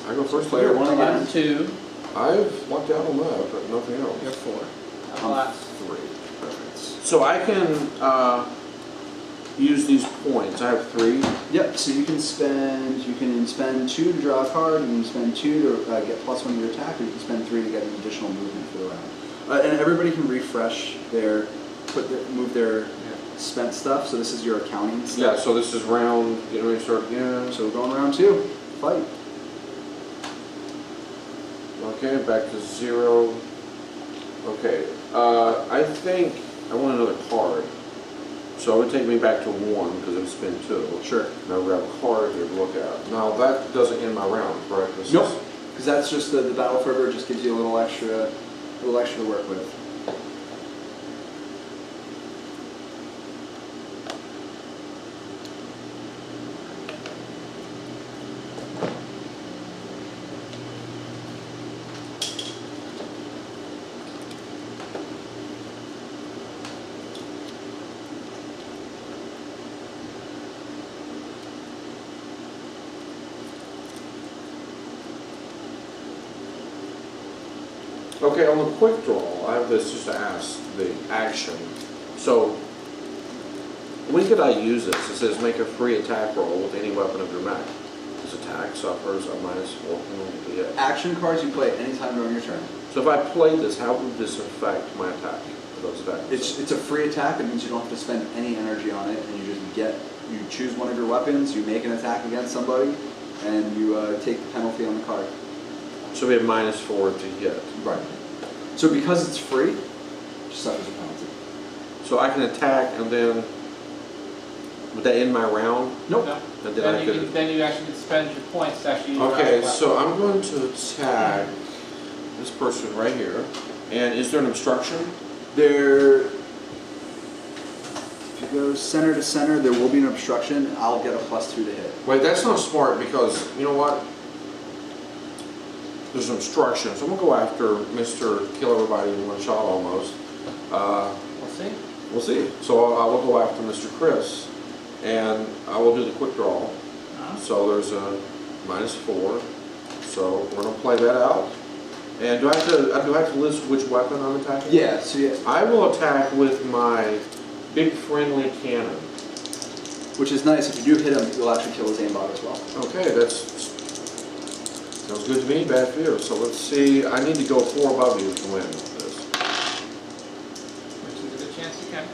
I go first. Player here. one again. I'm 2, I've lucked out on that, but nothing else. you're 4. I'm last. 3. Perfect. So I can use these points. I have 3. Yep, so you can spend 2 to draw a card, you can spend 2 to get +1 to your attack, or you can spend 3 to get an additional movement for the round. And everybody can refresh their, move their spent stuff, so this is your accounting Yeah, stuff. so this is round, getting ready to start again. So we're going round 2. Fight. Okay, back to 0. Okay, I think I want another card. So it would take me back to 1 because it would spin 2. Sure. Now we have a card here to look at. Now that doesn't end my round, correct? This Nope. is- Because that's just the battle fervor just gives you a little extra to work with. Okay, on the quick draw, I have this just to ask the action. So, when could I use this? It says make a free attack roll with any weapon of your mech. This attack suffers a -4 penalty to hit. Action cards you play anytime during your turn. So if I play this, how would this affect my attack? Those attacks? It's a free attack. It means you don't have to spend any energy on it, and you choose one of your weapons, you make an attack against somebody, and you take the penalty on the card. So we have -4 to hit. Right. So because it's free, it just suffers a penalty. So I can attack and then, would that end my round? Nope. No. And then I could... Then you actually can spend your points to actually use your Okay, other so I'm going to attack this person right here. And is there an obstruction? There, goes center to center, there will be an obstruction. I'll get a +2 to hit. Wait, that's not smart because, you know what? There's an obstruction, so I'm gonna go after Mr. Kill Everybody in one shot almost. We'll see. We'll see. So I will go after Mr. Chris, and I will do the quick draw. So there's a -4. So we're gonna play that out. And do I have to list which weapon I'm attacking? Yeah, so yeah, I will attack with my big friendly cannon. which is nice. If you do hit him, you'll actually kill his aimbot as well. Okay, sounds good to me, bad for you. So let's see, I need to go 4 above you to win this. Which is a good chance you can.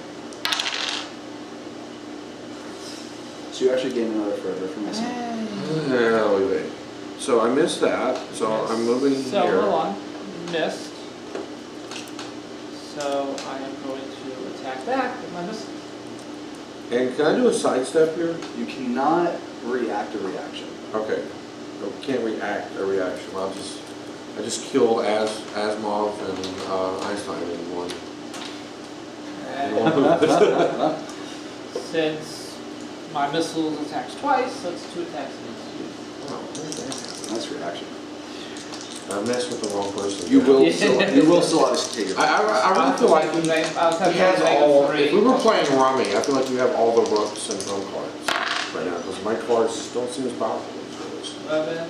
So you actually gain another fervor from missing. Yeah, wait. So I missed that, so I'm moving So here. hold on, missed. So I am going to attack back with my missile. And can I do a sidestep here? You cannot react a reaction. Okay. No, can't react a reaction. I just killed Asimov and Einstein in one. And since my missiles attacks twice, so it's 2 attacks against you. Nice reaction. I messed with the wrong person. You will still obviously take it. I really feel like he has all. If we were playing Rummy, I feel like you have all the rooks and home cards right now because my cards just don't seem as powerful as yours. 11,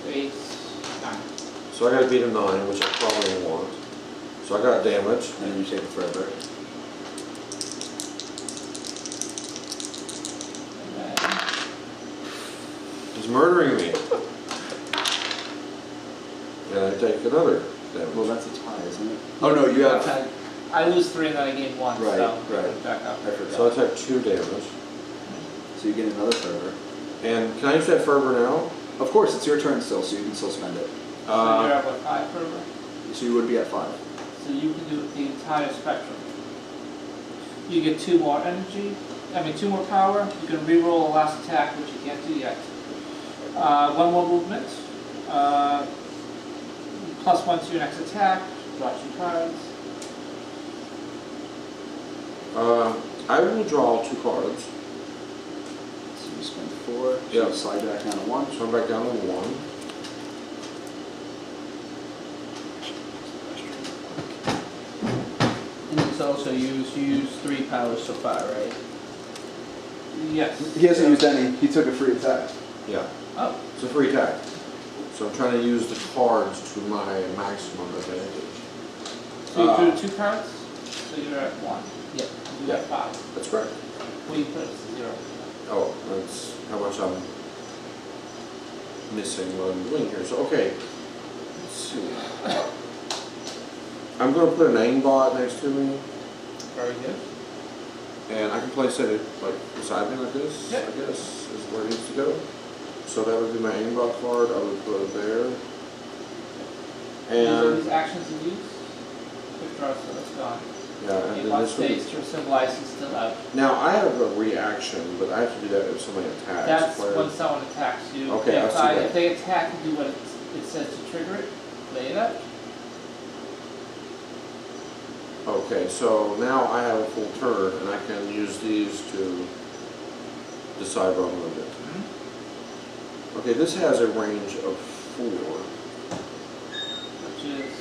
8, 9. So I got to beat a 9, which I probably want. So I got damage. And then you take it forever. And then He's murdering me. And I take another damage. Well, that's a tie, isn't it? Oh no, you have. I lose 3 and then I gain 1, Right, so right. back up. I forgot. So I take 2 damage. So you get another fervor. And can I use that fervor now? Of course, it's your turn still, so you can still spend it. So you're at what, 5 fervor? So you would be at 5. So you can do the entire spectrum. You get 2 more energy, 2 more power. You can reroll a last attack, which you can't do yet. 1 more movement. +1 to your next attack. Draw 2 cards. I will draw 2 cards. So you spend 4. So Yeah. you slide back down to 1. So I'm back down to 1. And it's also you use 3 powers so far, right? Yes. He hasn't used any. He took a free attack. Yeah. Oh, It's a free attack. So I'm trying to use the cards to my maximum advantage. so you drew 2 cards. So you're at 1. Yep. You got 5. That's correct. Well, you put it to 0. Oh, that's how much I'm missing what I'm doing here. So, okay. Let's see. I'm going to put an aimbot next to me, Very good. and I can place it like beside me like this, Yep. I guess, is where it needs to go. So that would be my aimbot card. I would put it there. These are And, these actions you use. Quick draw, so that's gone. yeah, and In then one this would be. states to symbolize he's still out. Now, I have a reaction, but I have to do that if somebody attacks. That's Where- when someone attacks you. Okay, I see that. If they attack and do what it says to trigger it, lay it out. Okay, so now I have a full turn, and I can use these to decide what I'm going to do. Okay, this has a range of 4. Which is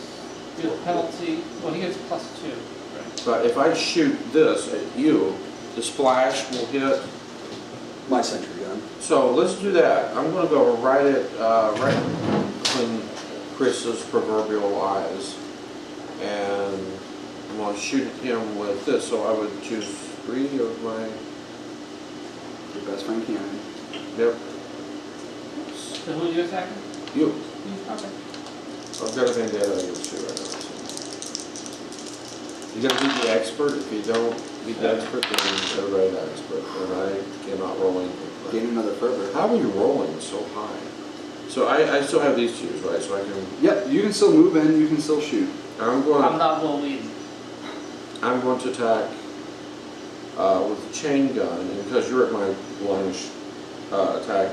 the penalty. Well, he gets +2. Right. But if I shoot this at you, the splash will hit. My sentry gun. So let's do that. I'm going to go right between Chris's proverbial eyes, and I'm going to shoot him with this. So I would choose 3 of my. Your best friend cannon. Yep. So who are you attacking? You. Okay. I've got a vendetta against you right now. So. You gotta beat the expert. If you don't beat the expert, then everybody's the expert. And I cannot roll anything. Gain another fervor. How are you rolling so high? So I still have these to use, right? So I can. Yep, you can still move in, you can still shoot. I'm I'm going. not well leading. I'm going to attack with the chain gun, and because you're at my lunge attack,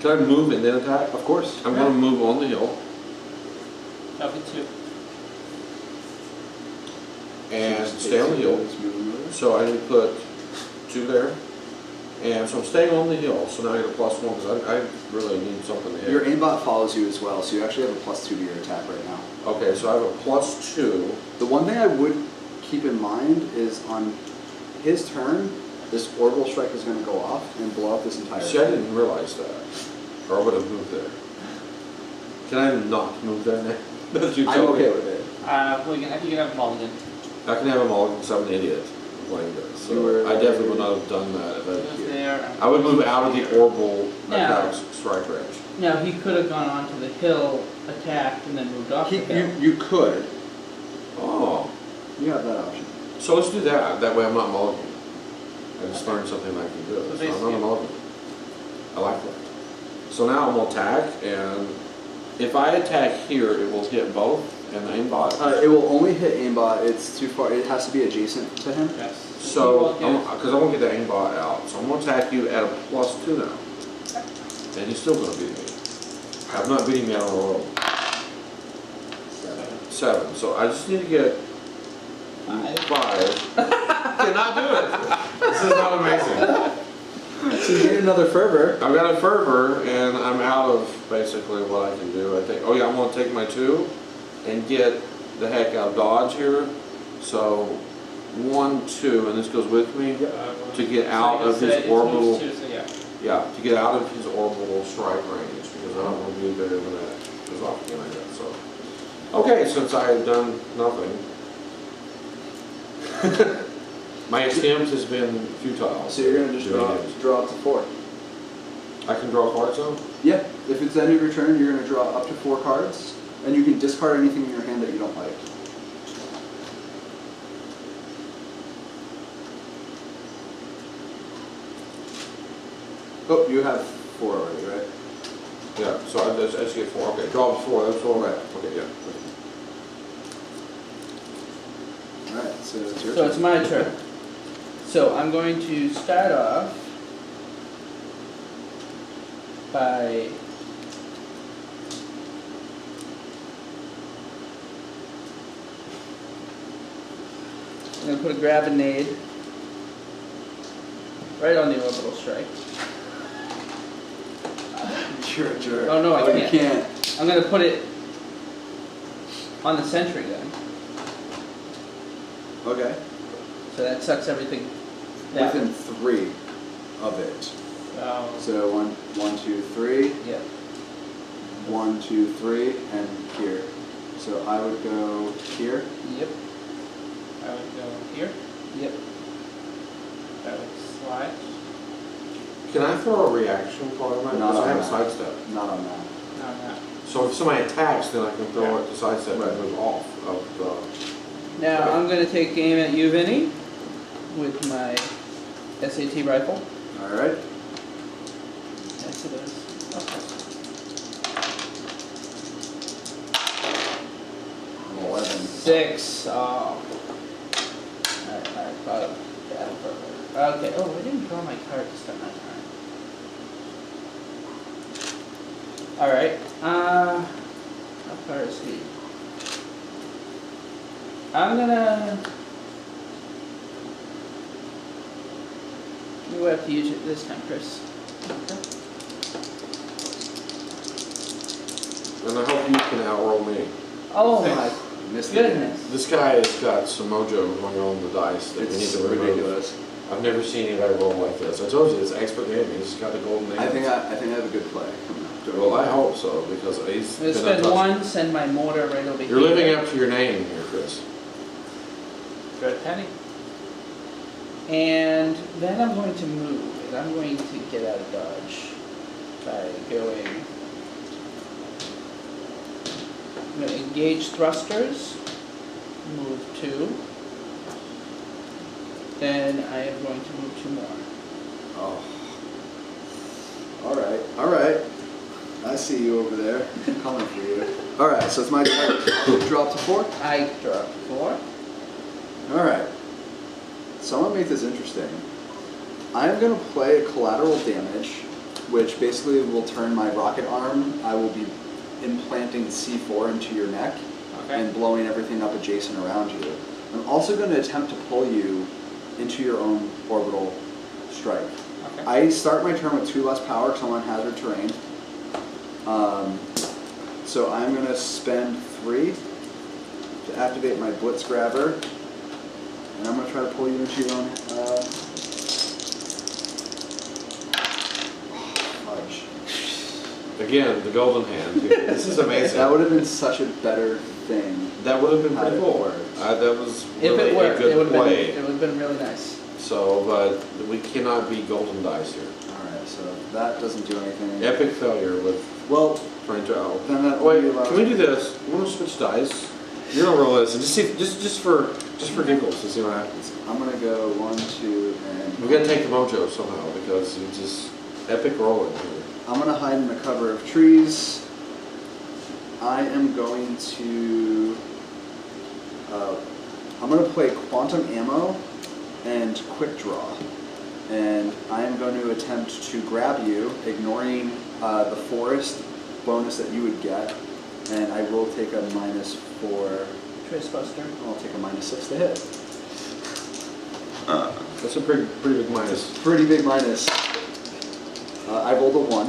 can I move and then attack? Of course. I'm going to move on the hill. That'll be 2. and Just stay on the hill. takes movement. So I need to put 2 there. And so I'm staying on the hill, so now I get a +1 because I really need something to hit. Your aimbot follows you as well, so you actually have a +2 to your attack right now. Okay, so I have a +2. The one thing I would keep in mind is on his turn, this orbital strike is going to go off and blow up this entire See, I didn't realize that. Or I would have moved there. Can I not move there now? That you I'm tell me? okay with it. Well, you can have mulligan. I can have a mulligan because I'm an idiot playing this. You So were- I definitely would not have done that if Goes I... there. I would move out of the orbital Yeah. attack strike range. Now, he could have gone onto the hill, attacked, and then moved off the hill. You could. Oh. You have that option. So let's do that. That way I'm not mulligan. I just learned something I can do. So So I'm not basically- a mulligan. I like that. So now I'm going to attack, and if I attack here, it will hit both and the aimbot. It will only hit aimbot. It's too far. It has to be adjacent to him. Yes. So, He will because I won't get the aimbot out, so I'm going to attack you at a +2 now. And he's still going to beat me. I'm not beating me out on a roll. 7. So I just need to get 5. Cannot do it. This is not amazing. So you get another fervor. I've got a fervor, and I'm out of basically what I can do. I think. Oh yeah, I'm going to take my 2 and get the heck out of dodge here. So 1, 2, and this goes with me to get out of his orbital. Yeah, to get out of his orbital strike range because I don't want to be there when that goes off again. I guess so. Okay, since I have done nothing, my attempt has been futile. So you're gonna just draw up to 4. I can draw cards though? Yeah. If it's the end of your turn, you're gonna draw up to 4 cards, and you can discard anything in your hand that you don't like. Oh, you have 4 already, right? Yeah, so I just get 4. Okay, draw 4, that's all right. Okay, yeah. Alright, so it's your So turn. it's my turn. So I'm going to start off by I'm going to put a grenade right on the orbital strike. You're a jerk. Oh, no, I you can't. can't. I'm going to put it on the sentry then. Okay. So that sucks everything down. Within 3 of it. Oh. So 1, 2, 3. Yep. 1, 2, 3, and here. So I would go here. Yep. I would go here. Yep. I would slide. Can I throw a reaction card on that? Not Because I on have a that. sidestep. Not on that. No, no. So if somebody attacks, then I can throw Yeah. it to sidestep Right. and move off of the... Now I'm going to take aim at you, Vinny, with my SAT rifle. Alright. Yes, it is. Okay. 11. 6. Oh. Alright, I thought of that further. Okay. Oh, I didn't draw my card to start my turn. Alright. How far is he? I'm gonna. You have to use it this time, Chris. And I hope you can outroll me. Oh Six. my Missed it. goodness. This guy has got some mojo going on the dice that we need It's to remove. ridiculous. I've never seen anybody roll like this. I told you, it's expert game. He's got the golden I nails. think I have a good play coming up. Well, I hope so, because he's I'm gonna been spend untouched. 1, send my mortar right over here. You're living up to your name here, Chris. Good penny. And then I'm going to move, and I'm going to get out of dodge by going. I'm going to engage thrusters, move 2. Then I am going to move 2 more. Oh. Alright, alright. I see you over there. I'm coming for you. Alright, so it's my turn. Drop to 4. I drop 4. Alright. So I'm going to make this interesting. I'm going to play collateral damage, which basically will turn my rocket arm. I will be implanting C4 into your neck Okay. and blowing everything up adjacent around you. I'm also going to attempt to pull you into your own orbital strike. Okay. I start my turn with 2 less power because I'm on hazard terrain. So I'm going to spend 3 to activate my Blitz Grabber, and I'm going to try to pull you into your own. Fudge. Again, the golden hand. This is amazing. That would have been such a better thing. That would have been Had pretty it cool. worked. That was If really it worked, a it good would have play. been, it would have been really nice. So, but we cannot be golden dice here. Alright, so that doesn't do anything. Epic failure with Well, trying to out. then that Wait, only allows- can we do this? You want to switch dice? You're gonna roll this and just see, just for giggles to see what happens. I'm going to go 1, 2, and... We gotta take the mojo somehow because you just epic rolling here. I'm going to hide in the cover of trees. I am going to... I'm going to play Quantum Ammo and Quick Draw. And I am going to attempt to grab you, ignoring the forest bonus that you would get. And I will take a -4. Trace Buster. I'll take a -6 to hit. That's a pretty big minus. Pretty big minus. I rolled a 1.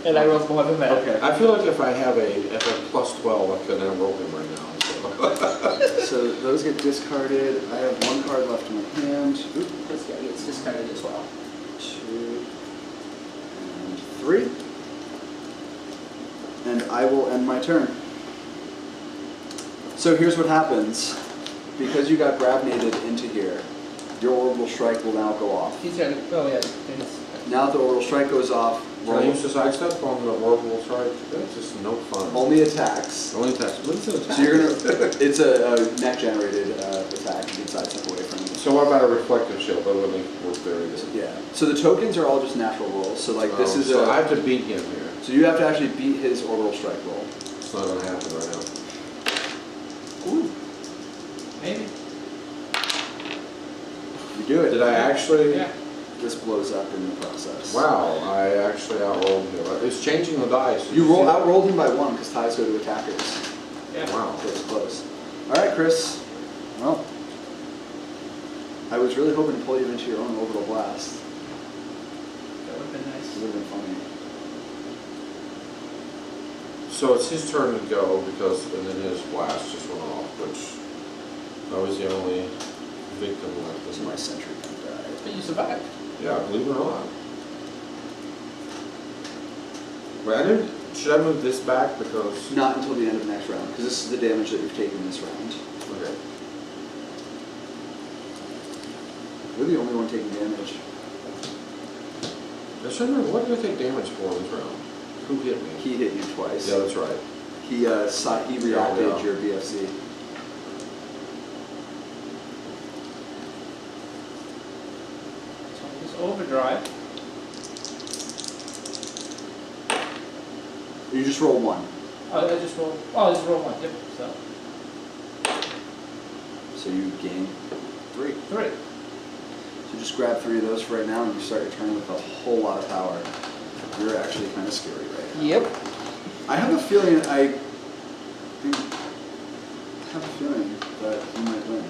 And I rolled more than that. Okay. I feel like if I have a plus 12, I could roll him right now. So. So those get discarded. I have 1 card left in my hand. Oop. This guy gets discarded as well. 2 and 3. And I will end my turn. So here's what happens. Because you got gravitated into here, your orbital strike will now go off. He's got, oh yeah, there's- Now that the orbital strike goes off, Can I use the sidestep on the orbital strike? That's just no fun. only attacks. Only attacks. But it's an attack. So you're gonna, it's a mech generated attack. You can sidestep away from it. So what about a reflective shield? That would make it work very good. Yeah. So the tokens are all just natural rolls. So like this is so a. I have to beat him here. So you have to actually beat his orbital strike roll. It's not gonna happen right now. Ooh. Maybe. You do it. Did I actually? Yeah. This blows up in the process. Wow, I actually outrolled him. It's changing the dice. You outrolled him by 1 because ties go to attackers. Yeah. Wow. So it's close. All right, Chris. Well, I was really hoping to pull you into your own orbital blast. that would have been It nice. would have been funny. So it's his turn to go because, and then his blast just went off, which I was the only victim left. This is my sentry can die. But you survived. Yeah, believe it or not. Wait, I didn't. Should I move this back because? Not until the end of next round, because this is the damage that you've taken this round. Okay. You're the only one taking damage. I should remember, what did I take damage for in this round? Who hit me? He hit you twice. Yeah, that's right. He reacted Yeah. your BFC. So this overdrive. You just roll 1. Oh, I just rolled. Oh, I just rolled 1. Yep. So So you gain 3. 3. So just grab 3 of those for right now and you start your turn with a whole lot of power. You're actually kind of scary right now. Yep. I have a feeling that you might win.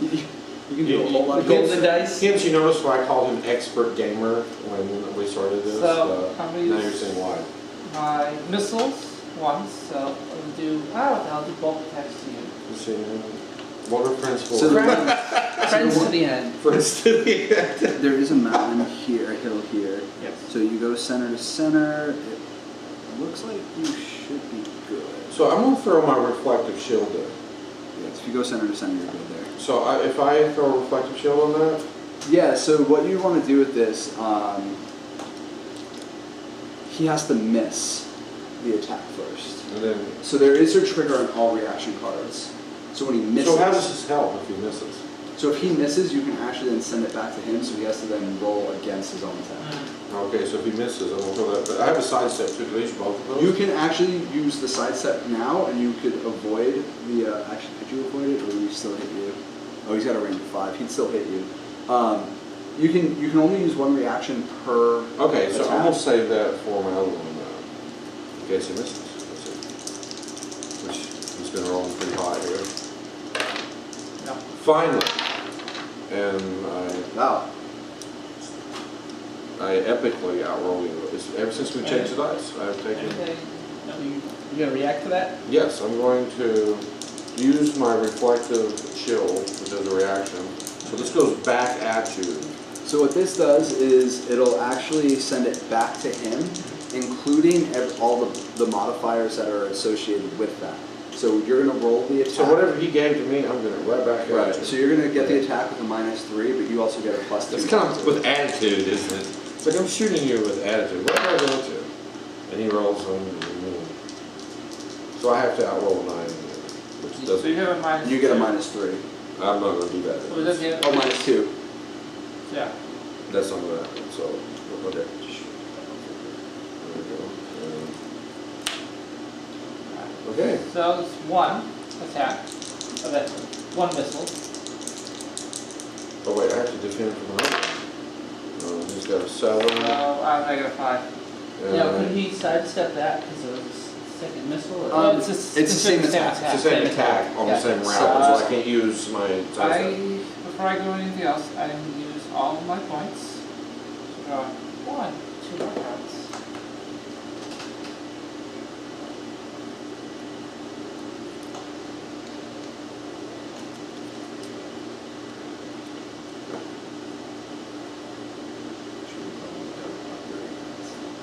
You can do a whole lot of Golden dice. Hence, you notice why I called him expert gamer when we started this. So, how many now is- you're saying why. My missiles once. So I'll do. What the hell? Do bulk attacks to you. Let's see. What are principles? So the- Friends to the end. Friends to the end. There is a mountain here, a hill here. Yes. So you go center to center. It looks like you should be good. So I'm gonna throw my reflective shield there. Yes, if you go center to center, you're good there. So if I throw a reflective shield on that, Yeah, so what you want to do with this, he has to miss the attack first. and then. So there is a trigger on all reaction cards. So when he misses, So how does this help if he misses? so if he misses, you can actually then send it back to him. So he has to then roll against his own attack. Okay, so if he misses, I won't throw that. But I have a side step too. Do I use both of those? You can actually use the side step now, and you could avoid the. Actually, could you avoid it, or would he still hit you? Oh, he's got a range of 5. He'd still hit you. You can only use 1 reaction per. Okay, so attack. I'm gonna save that for my other one. In case he misses. That's it. Which he's been rolling pretty high here. Finally, and Wow. I epically outroll you. Ever since we changed the dice, I've taken. Anything? No. You gonna react to that? Yes, I'm going to use my reflective chill, which is a reaction. So this goes back at you. So what this does is it'll actually send it back to him, including all the modifiers that are associated with that. So you're gonna roll the attack. So whatever he gave to me, I'm gonna right back at Right. you. So you're gonna get the attack with a -3, but you also get a +2. It's kind of with attitude, isn't it? It's like I'm shooting you with attitude. What do I go to? And he rolls on. So I have to outroll 9, which So you doesn't. have a minus. You get a two. -3. I'm not gonna do that. So does he have? Oh, -2. Yeah. That's not gonna happen. So okay. There we go. Okay. So it's one attack, one missile. Oh wait, I have to defend from another. He's got a 7. I'm -5. Now, and- could he sidestep that because it was a second missile? Or? It's the same considered attack. It's the same attack on the Yeah. same round, So- so I can't use my. Before I go anything else, I'm going to use all of my points. So draw 1, 2 more cards.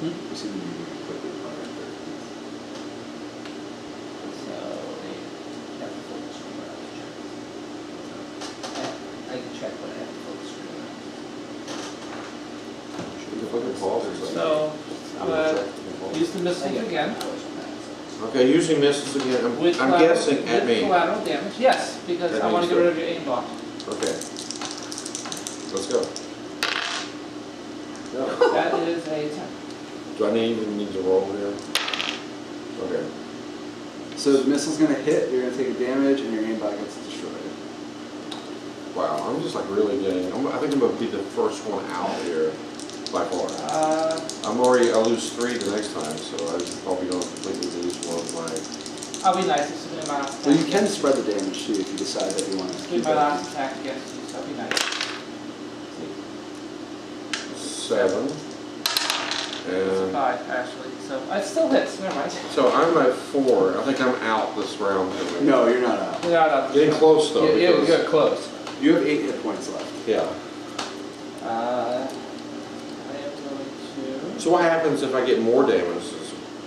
You see the movie quickly fire at So they have to focus screen I can check when I have to focus screen You can put your balls or something. So I'm going to Okay, use the missiles again. using missiles again. With I'm collateral- guessing at with me. collateral damage, yes, because That I want to means get rid of your aimbot. Okay. Let's go. That is a 10. Do I even need to roll here? Okay. So the missile's gonna hit, you're gonna take a damage, and your aimbot gets destroyed. Wow, I'm just like really getting. I think I'm gonna be the first one out here by far. I lose 3 the next time, so I probably don't completely lose one of my. I'll be nice if somebody my last attack. Well, you can spread the damage too if you decide that you want to Do keep my it. last attack against you, so I'll be nice. 7. And 5, actually, so it still hits, never mind. so I'm at 4. I think I'm out this round. No, you're not out. We're out Getting close though. You because- got close. You have 8 hit points left. Yeah. I am going to. So what happens if I get more damage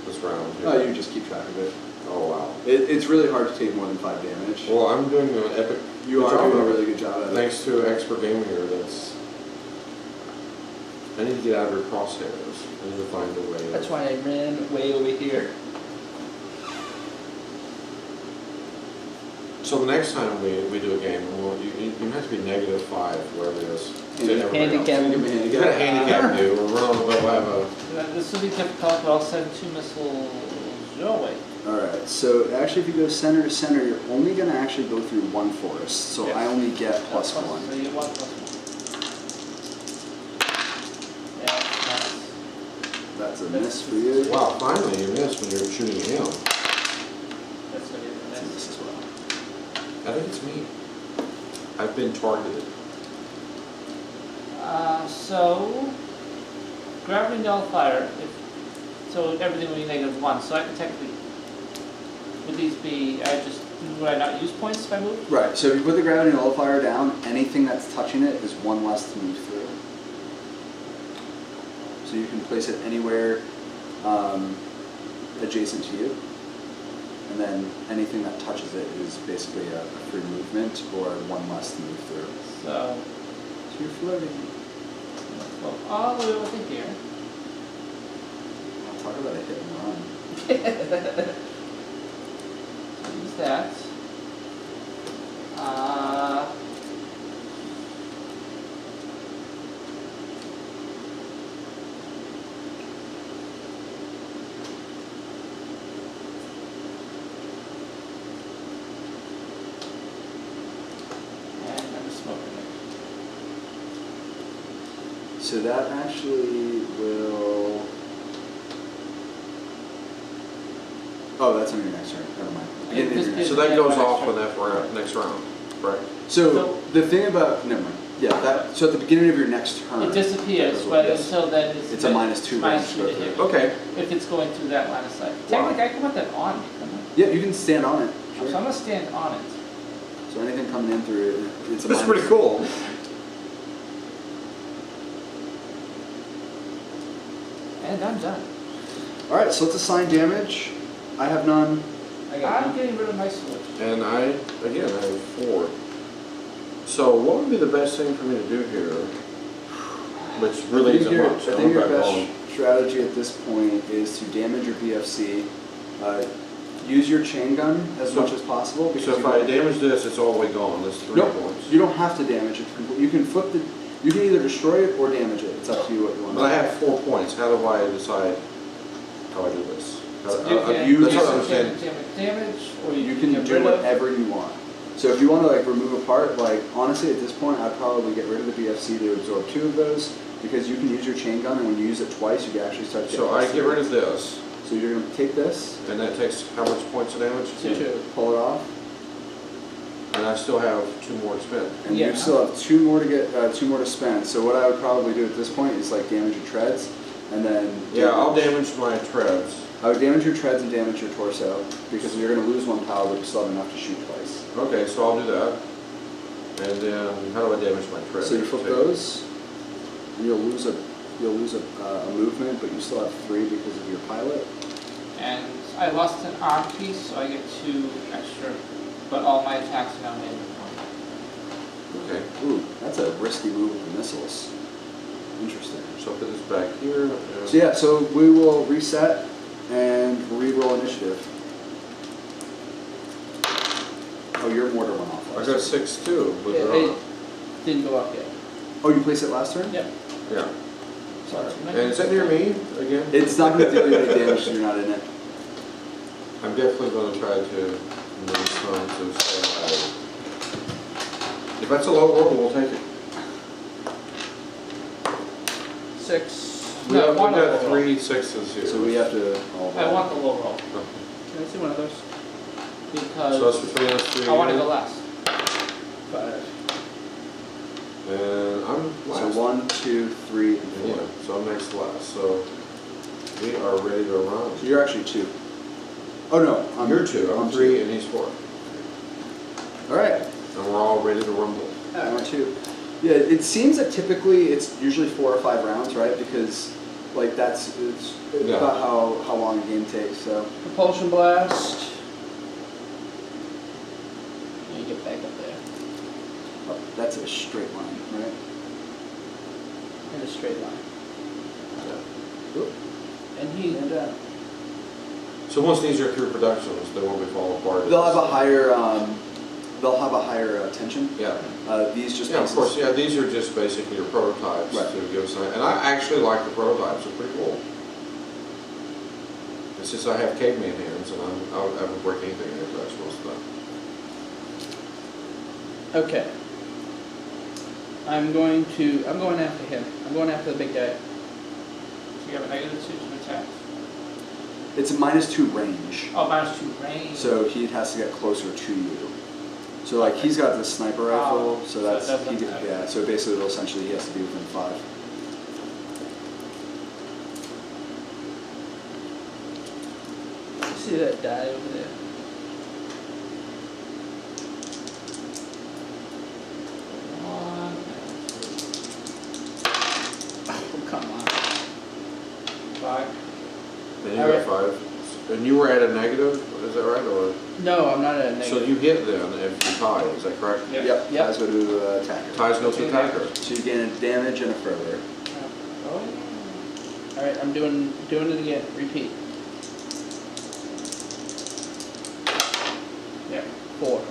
this round? Oh, you just keep track of it. Oh wow. It's really hard to take more than 5 damage. Well, I'm doing an epic. You good are job doing a of it. really good job at it. Thanks to expert gamer here. I need to get out of your crosshairs. I need to find a way. That's why I ran way over here. So the next time we do a game, you have to be -5, whatever it is. to everybody Handicap. else. Give me a You gotta handicap. handicap you. We'll run on we'll have a. This will be difficult, but I'll send 2 missiles your way. Alright, so actually if you go center to center, you're only going to actually go through 1 forest. So Yes. I only get +1. So you get 1 +1. Yeah, that's nice. That's a miss for you. Wow, finally you missed when you're shooting him. That's going to be That's a the miss as well. I think it's me. I've been targeted. So, gravity nullifier, so everything will be -1, so I can technically, would these be, would I not use points if I move? Right, so if you put the gravity nullifier down, anything that's touching it is 1 less to move through. So you can place it anywhere adjacent to you. And then anything that touches it is basically a free movement or 1 less to move through. So, So you're floating. go all the way over here. I'll talk about a hit and run. Use that. And I'm smoking it. So that actually will. Oh, that's on your next turn. Never mind. Yeah, this is- So that goes off in that next round, correct? So the thing about, never mind. Yeah, that, so at the beginning of your next turn. It disappears, That's what but it is. until then, It's a -2 range to -2 go to hit. through. Okay. If it's going through that line of sight. Wow. Technically, I can put that on me, couldn't I? Yeah, you can stand on it. So I'm Sure. gonna stand on it. So anything coming in through it, it's a That's minus. pretty cool. And I'm done. All right, so let's assign damage. I have none. I got I'm one. getting rid of my sword. And I have 4. So what would be the best thing for me to do here? Which really I think isn't your, much. I I'm think your back best home. strategy at this point is to damage your BFC. Use your chain gun as So- much as possible. Because So if you I don't- damage this, it's all the way gone. That's 3 Nope, points. you don't have to damage it. You can flip the. You can either destroy it or damage it. It's up to you what you want. But I have 4 points. How do I decide how I do this? So You Uh, can you use that's what I some understand. damage, or You can get do rid of. whatever you want. So if you want to like remove a part, like honestly at this point I'd probably get rid of the BFC to absorb 2 of those because you can use your chain gun and when you use it twice you can actually start to So I get rid of this, So you're going to take this, and that takes how much points of damage? 2. pull it off, And I still have 2 more to spend. and Yeah. you still have 2 more to get 2 more to spend. So what I would probably do at this point is like damage your treads and then Yeah, I'll damage my treads. I would damage your treads and damage your torso because you're going to lose 1 power but you still have enough to shoot twice. Okay, so I'll do that. And then how do I damage my treads? So you flip those, and you'll lose a movement, but you still have 3 because of your pilot. And I lost an arm piece, so I get 2 extra, but all my attacks are now made with 1. Okay, Ooh, that's a risky move with the missiles. Interesting. so I'll put this back here. and- So yeah, so we will reset and re-roll initiative. Oh, your mortar went off. I last got turn. 6 too, but It, they're it on. didn't go up yet. Oh, you placed it last turn? Yep. Yeah. Sorry. And is that near me again? It's not going to do you any damage if you're not in it. I'm definitely going to try to move some to stay alive. If that's a low roll, we'll take it. 6. We No, have, one we've got of them. 3 6s here. So we have to. I want the low roll, Can I see one of those? because So that's between us 3 I want to again. go last. 5. And I'm last. So 1, 2, 3, and 4. Yeah, so I'm next to last. So we are ready to run. So you're actually 2. Oh no, You're 2, I'm 3, and he's 4. All right. And we're all ready to rumble. Round 2. Yeah, it seems that typically it's usually 4 or 5 rounds, right? Because like it's Yeah. about how long a game takes. So Propulsion blast. Yeah, you get back up there. that's a straight line, right? In a straight line. Oop. And he So once these are through productions, they won't be falling apart. They'll have a higher tension. Yeah. These just Yeah, of pieces. course, yeah, these are just basically your prototypes Right. to give us an, and I actually like the prototypes, they're pretty cool. It's just I have caveman hands and I would break anything in the most of that. Okay. I'm going after him. I'm going after the big guy. So you have a -2 to attack. It's a -2 range, Oh, -2 range. so he has to get closer to you. So like he's got the sniper rifle, so so that's it doesn't he could, matter. yeah. So basically, essentially, he has to be within 5. You see that die over there? One, Oh, come on. 5. And you Alright. got 5. And you were at a negative, is that right, or? No, I'm not at a So negative. you hit then if you tie, is that correct? Yeah. Yep. Yep. Ties go to attacker. Ties go to attacker. So you gain a damage and a further. Oh, Alright, I'm doing it again. Repeat. yeah. 4.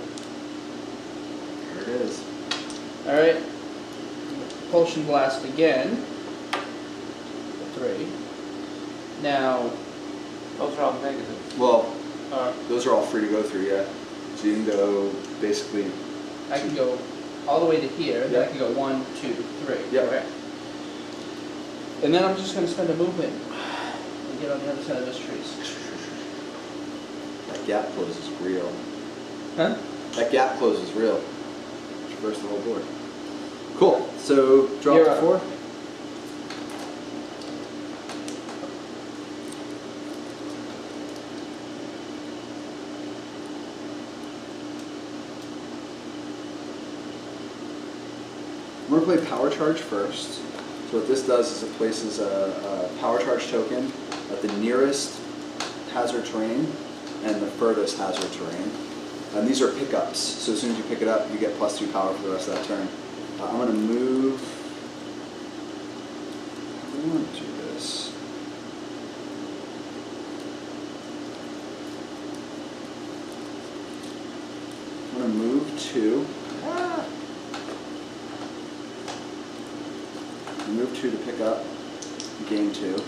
There it is. Alright. Propulsion blast again. 3. Now, Those are all negative. Well, Uh, those are all free to go through, yeah. So you can go basically. I can go all the way to here, then I Yep. can go 1, 2, 3. Yep. Correct. And then I'm just going to spend a movement and get on the other side of those trees. That gap close is real. Huh? That gap close is real. versus the whole board. Cool. So drop You're to up. 4. I'm going to play Power Charge first. So what this does is it places a Power Charge token at the nearest hazard terrain and the furthest hazard terrain. And these are pickups, so as soon as you pick it up, you get +2 power for the rest of that turn. I'm going to move... How do I want to do this? I'm going to move 2. Move 2 to pick up, gain 2.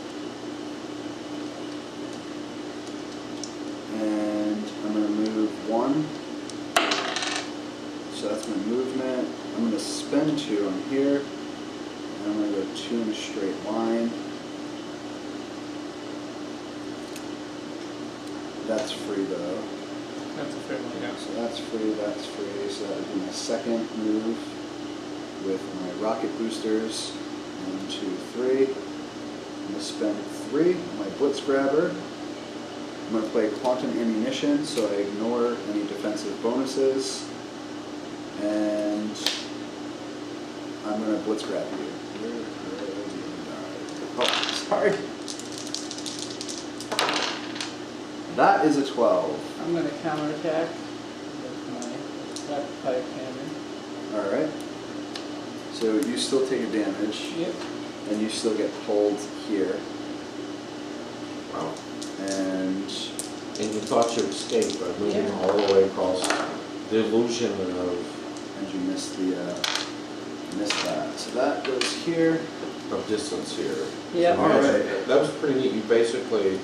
And I'm going to move 1. So that's my movement. I'm going to spend 2 on here. And I'm going to go 2 in a straight line. That's free though. That's a fair one, yeah. So that's free, that's free. So that would be my second move with my rocket boosters. 1, 2, 3. I'm going to spend 3 on my Blitz Grabber. I'm going to play Quantum Ammunition, so I ignore any defensive bonuses. And I'm going to Blitz Grab you. Oh, sorry. That is a 12. I'm gonna counterattack with my rapid fire cannon. Alright. So you still take a damage. Yep. And you still get pulled here. Wow. And And you thought you escaped by moving Yeah. all the way across the illusion of you missed that. So that goes here. distance here. Yeah. So Alright. that was pretty neat. You basically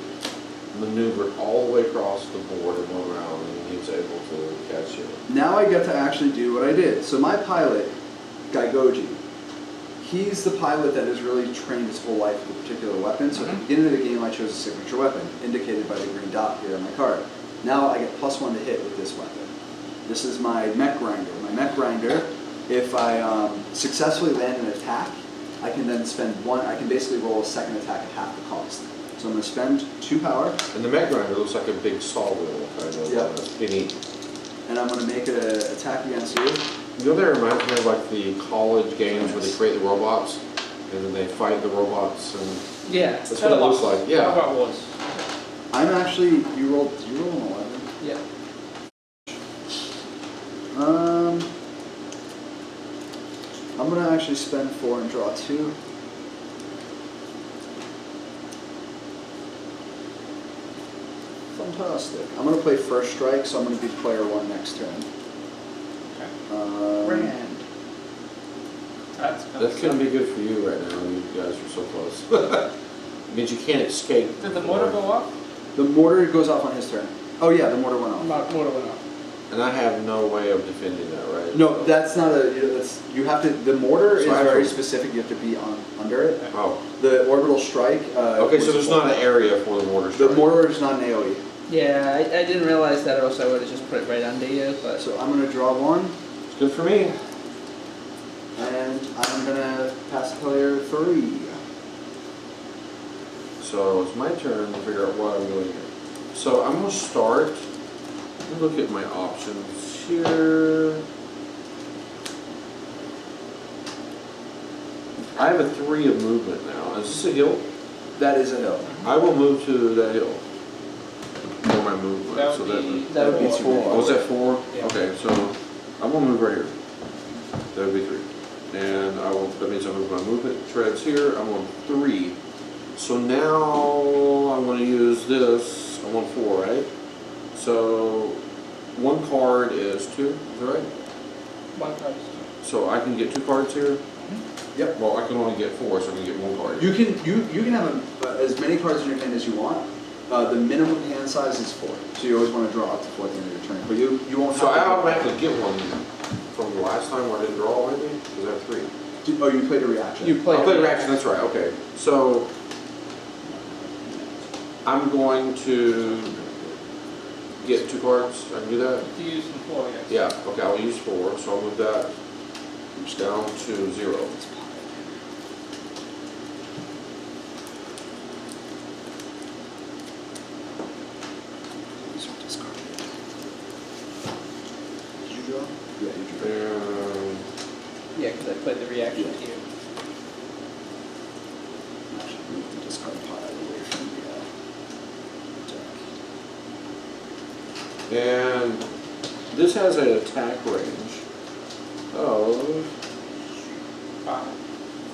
maneuvered all the way across the board in one round, and he was able to catch you. Now I get to actually do what I did. So my pilot, Gaigoji, he's the pilot that has really trained his whole life with a particular weapon. So at the beginning of the game I chose a signature weapon, indicated by the green dot here on my card. Now I get +1 to hit with this weapon. This is my Mech Grinder. My Mech Grinder, if I successfully land an attack, I can then spend 1, I can basically roll a second attack at half the cost. So I'm going to spend 2 power. And the Mech Grinder looks like a big saw wheel kind of. Yeah. That's pretty neat. And I'm going to make an attack against you. You know, that reminds me of like the college games where they create the robots, and then they fight the robots, and Yeah. that's what it looks like. Yeah. Robot Wars. I'm actually, you rolled an 11. Yeah. I'm going to actually spend 4 and draw 2. Fantastic. I'm going to play first strike, so I'm going to be player 1 next turn. Okay. Brand. That's gonna be good for you right now. You guys are so close. It means you can't escape. Did the motor go off? The mortar goes off on his turn. Oh yeah, the mortar went off. Motor went off. And I have no way of defending that, right? No, that's not a. You have to. The mortar is So I have very to- specific. You have to be under it. Oh. The orbital strike. Okay, so there's not an area for the mortar strike. The mortar is not an AOE. Yeah, I didn't realize that, or else I would have just put it right under you, but... So I'm going to draw 1, It's good for me. and I'm going to pass player 3. So it's my turn to figure out what I'm doing here. So I'm gonna start. Let me look at my options here. I have a 3 of movement now. Is this a hill? That is a hill. I will move to that hill for my movement. That so would be. that would be two. 4. Oh, was that 4? Yeah. Okay, so I'm gonna move right here. That would be 3. And I will. That means I move my movement treads here. I'm on 3. So now I'm going to use this. I'm on 4, right? So 1 card is 2. Is that right? One card is So I can get 2 cards here. Yep. Well, I can only get 4, so I can get 1 card. You can have as many cards in your hand as you want. The minimum hand size is 4, so you always want to draw up to 4 at the end of your turn. But you won't. So have I to automatically get 1 from the last time where I didn't draw anything because I have 3. Oh, you played a reaction. You play I played reaction. That's right. Okay. So I'm going to get 2 cards. I can do that. to use the 4, yes. Yeah. Okay. I'll use 4. So I'll move that It's down to 0. These are discarded. Did you draw? Yeah, you drew. And Yeah, because I played the reaction Yeah. to you. Actually, move the discard pile away from the deck. And this has an attack range of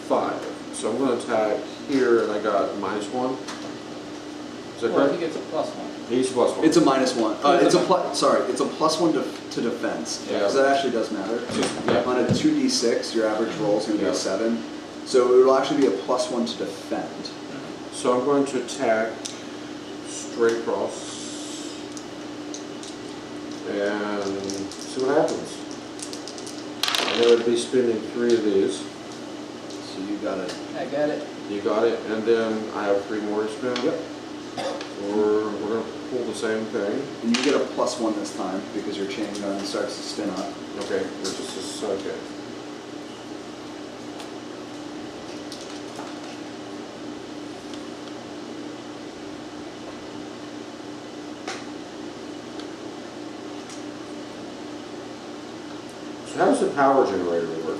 5. So I'm going to attack here, and I got -1. Is that Well, he correct? gets a +1. He's +1. It's a -1. It's a it's a +1 to defense. Yeah. Because that actually does matter. Yeah. On a 2d6, your average roll is going to be Yeah. a 7. So it will actually be a +1 to defend. So I'm going to attack straight across and see what happens. And I would be spending 3 of these. So you got it. I got it. You got it, and then I have 3 more to spend. Yep. We're going to pull the same thing. And you get a +1 this time because your chain gun starts to spin up. Okay, we're just a second. So how does the power generator work?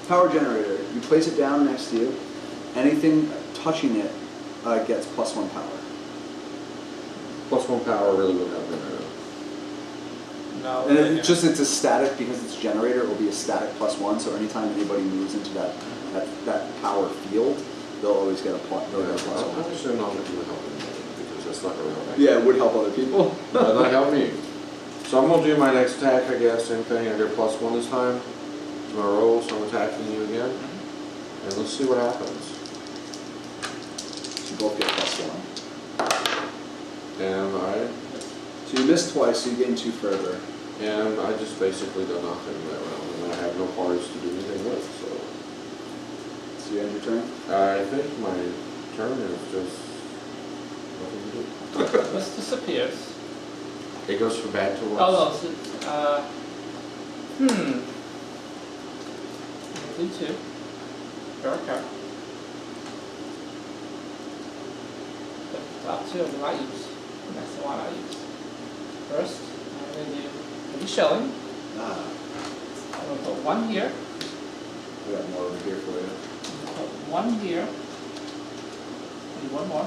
Power generator. You place it down next to you. Anything touching it gets +1 power. +1 power really would happen right No. And it's a static, because it's generator, it will be a static +1, so anytime anybody moves into that power field, they'll always get a now. they'll get a I +1. assume not going to help anybody because that's not going to help me. Yeah, it would help other people. But not help me. So I'm going to do my next attack, I guess, same thing. I get +1 this time to my roll, so I'm attacking you again. And let's see what happens. So you both get +1. And So you missed twice, so you gain 2 further. I just basically done nothing that round, and I have no cards to do anything with, so. So you end your turn. I think my turn is just nothing to do. This disappears. It goes from bad to worse. Oh, no, so, do 2. Draw a card. The top 2 of the I use. And that's the one I use. First, I'm going to do heavy shelling. Ah, I'm going to put 1 here. I got more over here for you. I'm going to put 1 here. Need 1 more.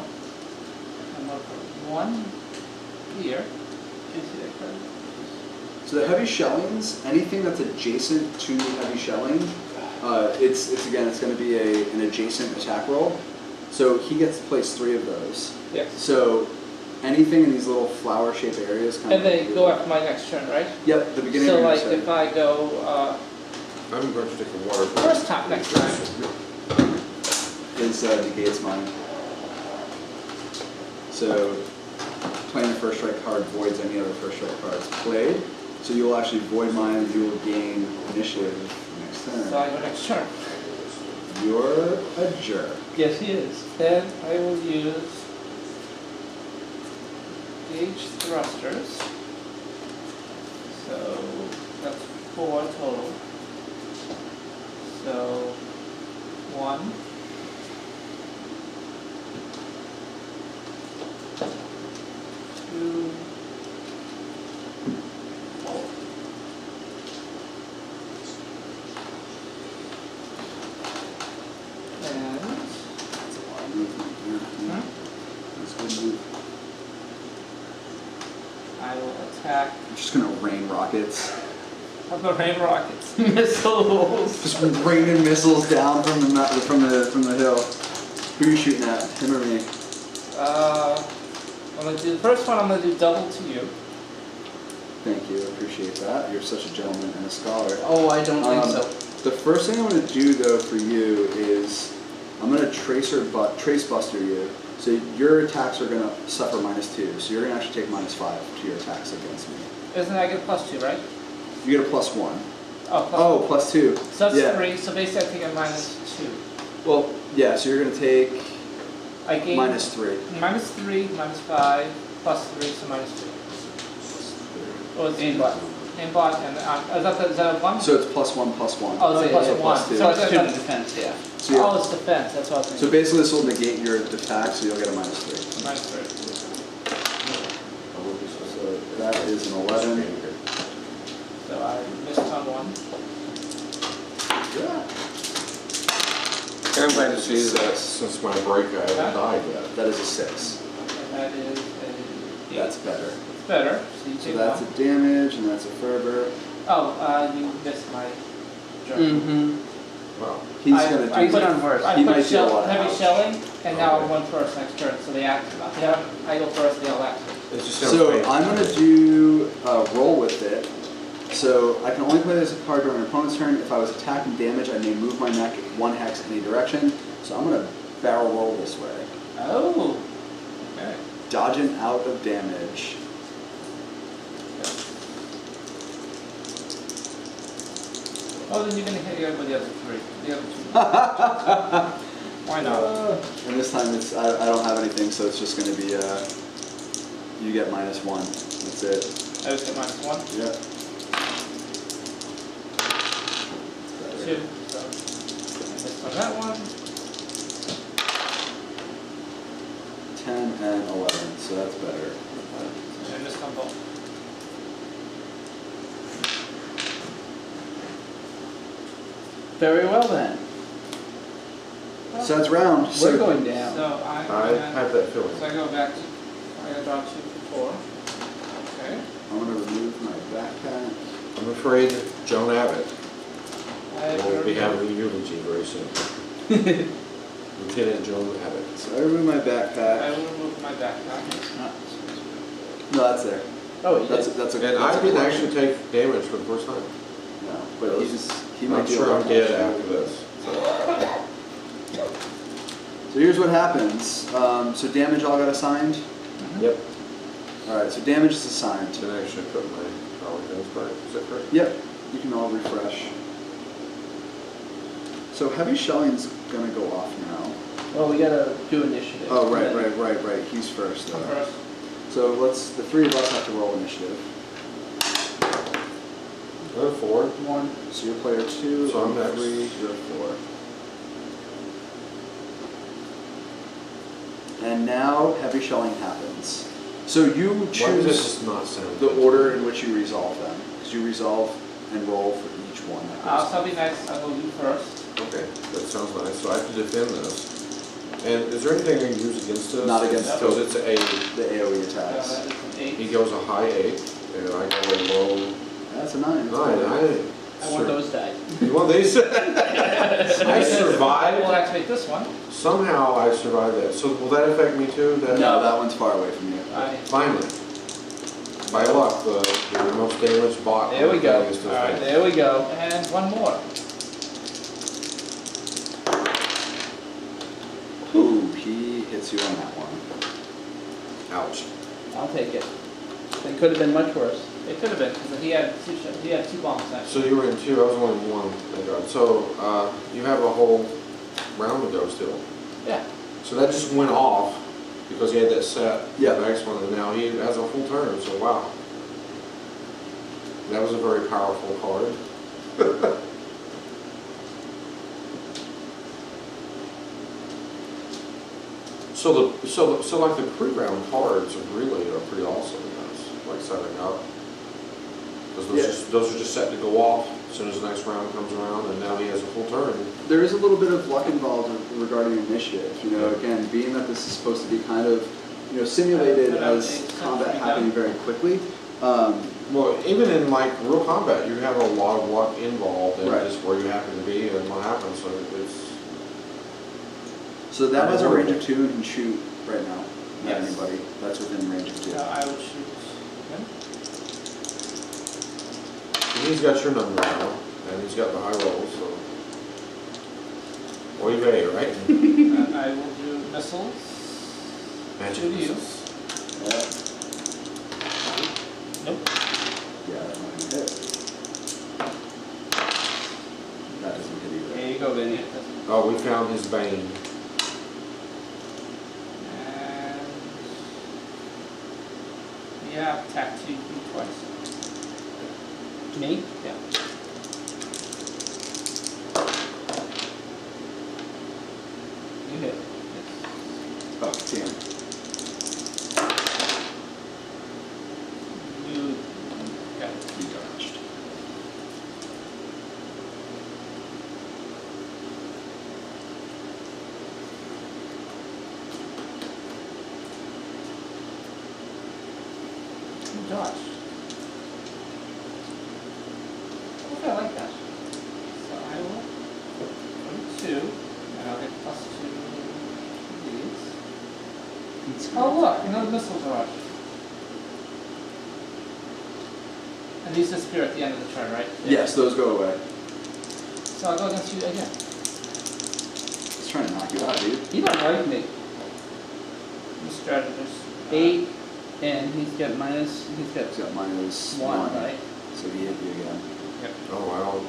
I'm going to put 1 here. Can you see that card? So the heavy shellings, anything that's adjacent to heavy shelling, it's going to be an adjacent attack roll. So he gets to place 3 of those. Yes. So anything in these little flower-shaped areas kind And of. they go after my next turn, right? Yep, the beginning So of your like turn. if I go, I'm going to take a water break. first time, next time. His negates mine. So playing a first strike card voids any other first strike cards played. So you will actually void mine and you will gain initiative next So I turn. go next turn. You're a jerk. Yes, he is. Then I will use gauge thrusters. So that's 4 total. So 1. 2. 4. And That's a lot of movement here. That's a good move. I will attack. I'm just gonna rain rockets. I'm gonna rain rockets. Missiles. Just raining missiles down from the hill. Who are you shooting at? Him or me? I'm gonna do the first one. I'm gonna do double to you. Thank you, I appreciate that. You're such a gentleman and a scholar. Oh, I don't think Um, so. The first thing I'm going to do though for you is I'm going to trace buster you. So your attacks are going to suffer -2. So you're going to actually take -5 to your attacks against me. Isn't I get +2, right? You get a +1. Oh, Oh, +2. so that's yeah. 3. So basically, I take a -2. Well, yeah. So you're going to take I gain -3. -3, -5, +3, so -2. Oh, it's And what? aimbot, and is that a one? So it's +1, +1. Oh, it's a plus yeah, a one. plus two. So I it's thought 2 to that- defense, yeah. So, you're- Oh, it's defense, that's what I was so thinking. basically this will negate your attack, so you'll get a -3. Minus three. So that is an 11. So I missed on one. Yeah. I'm glad to see that since my break I haven't died yet. That is a 6. And that is a eight. That's better. Better, so you So take that's one. a damage, and that's a fervor. Oh, you missed my journal. Mm-hmm. Wow. He's I- gonna I do. put on worse. I He put might do a lot of heavy ouch. shelling, and now Okay. I'm 1 next turn, so they act, I go first, they all act. It just sounds So painful. I'm gonna do roll with it. So I can only play this card during an opponent's turn. If I was attacking damage, I may move my mech 1 hex any direction. So I'm gonna barrel roll this way, Oh, okay. dodging out of damage. Oh, then you're gonna hit the other three, the other two. Why not? And this time it's I don't have anything, so it's just gonna be you get -1. That's it. I just get -1, Yep. 2, so I missed on that one. 10 and 11, so that's better. And I missed on both. Very well then. So that's round. We're going down. So I have that feeling. So I go back to, I gotta draw 2 for 4. Okay. I'm gonna remove my backpack. I'm afraid Joan Abbott I will be drew- having a eulogy very soon. Lieutenant Joan Abbott. So I remove my I backpack. will remove my backpack. No, that's there. Oh, you That's did. that's a. And that's I a didn't collection. actually take damage for the first time. No, but he might I'm deal sure with I'm dead that. after this. So here's what happens. So damage all got assigned. Yep. All right. So damage is assigned. Then I should put my power guns back. Is that correct? Yep. You can all refresh. So heavy shelling's gonna go off now. Well, we gotta do initiative. Oh right. He's first Come though. first. So the 3 of us have to roll initiative. 4. 1. So you're player 2. So I'm I'm next. 3. You're 4. And now heavy shelling happens. So you Why does choose this not sound the good? order in which you resolve them, because you resolve and roll for each one. that So I'll be next, I'll go you first. Okay, that sounds nice. So I have to defend this. And is there anything I can use against this? Not against Because it's a, goes the AOE So attacks. that is an he 8. goes a high 8, and I go a low That's a 9. 9. I want those died. You want these? I I will survived. activate this one. Somehow I survived that. So will that affect me too? That No, that one's far away from you. Finally. By luck, the most damaged bot. There we go. is to All right, defend. there we go. And one more. Ooh, he hits you on that one. Ouch. I'll take it. It could have been much worse. It could have been, because he had two bombs next. So you were in 2, I was only in 1, thank God. So you have a whole round to go still. Yeah. So that just went off because he had that set. Yeah. The next one, and now he has a full turn, so wow. That was a very powerful card. So like the pre-round cards really are pretty awesome, guys. Like setting up. Because those are just set to go off as soon as the next round comes around, and now he has a full turn. There is a little bit of luck involved regarding initiative. You know, again, being that this is supposed to be kind of, simulated as combat happening very quickly. Well, even in like real combat, you have a lot of luck involved in Right. just where you happen to be and what happens. So it's So that has a range of 2 and can shoot right now. Not Yes. anybody. That's within range of 2. So I will shoot him. he's got your number now, and he's got the high rolls. So Oy vey, right? And I will do missiles. Magic To you. missiles. Nope. Yeah, that might hit. That doesn't hit either. There you go, Vinny. Oh, we found his bane. And yeah, attack you twice. Me? Yeah. You hit. Oh, damn. You got it. You dodged. You dodged. Okay, I like that. So I will put 2, and I'll get +2 to these. Oh look, another missile barrage. And these disappear at the end of the turn, right? Yes, those go away. So I'll go against you again. Just trying to knock you out, dude. You don't like me. The strategist. 8, and he's got -. He's got He's got -1, 1, right? so he hit you again. Oh, wow.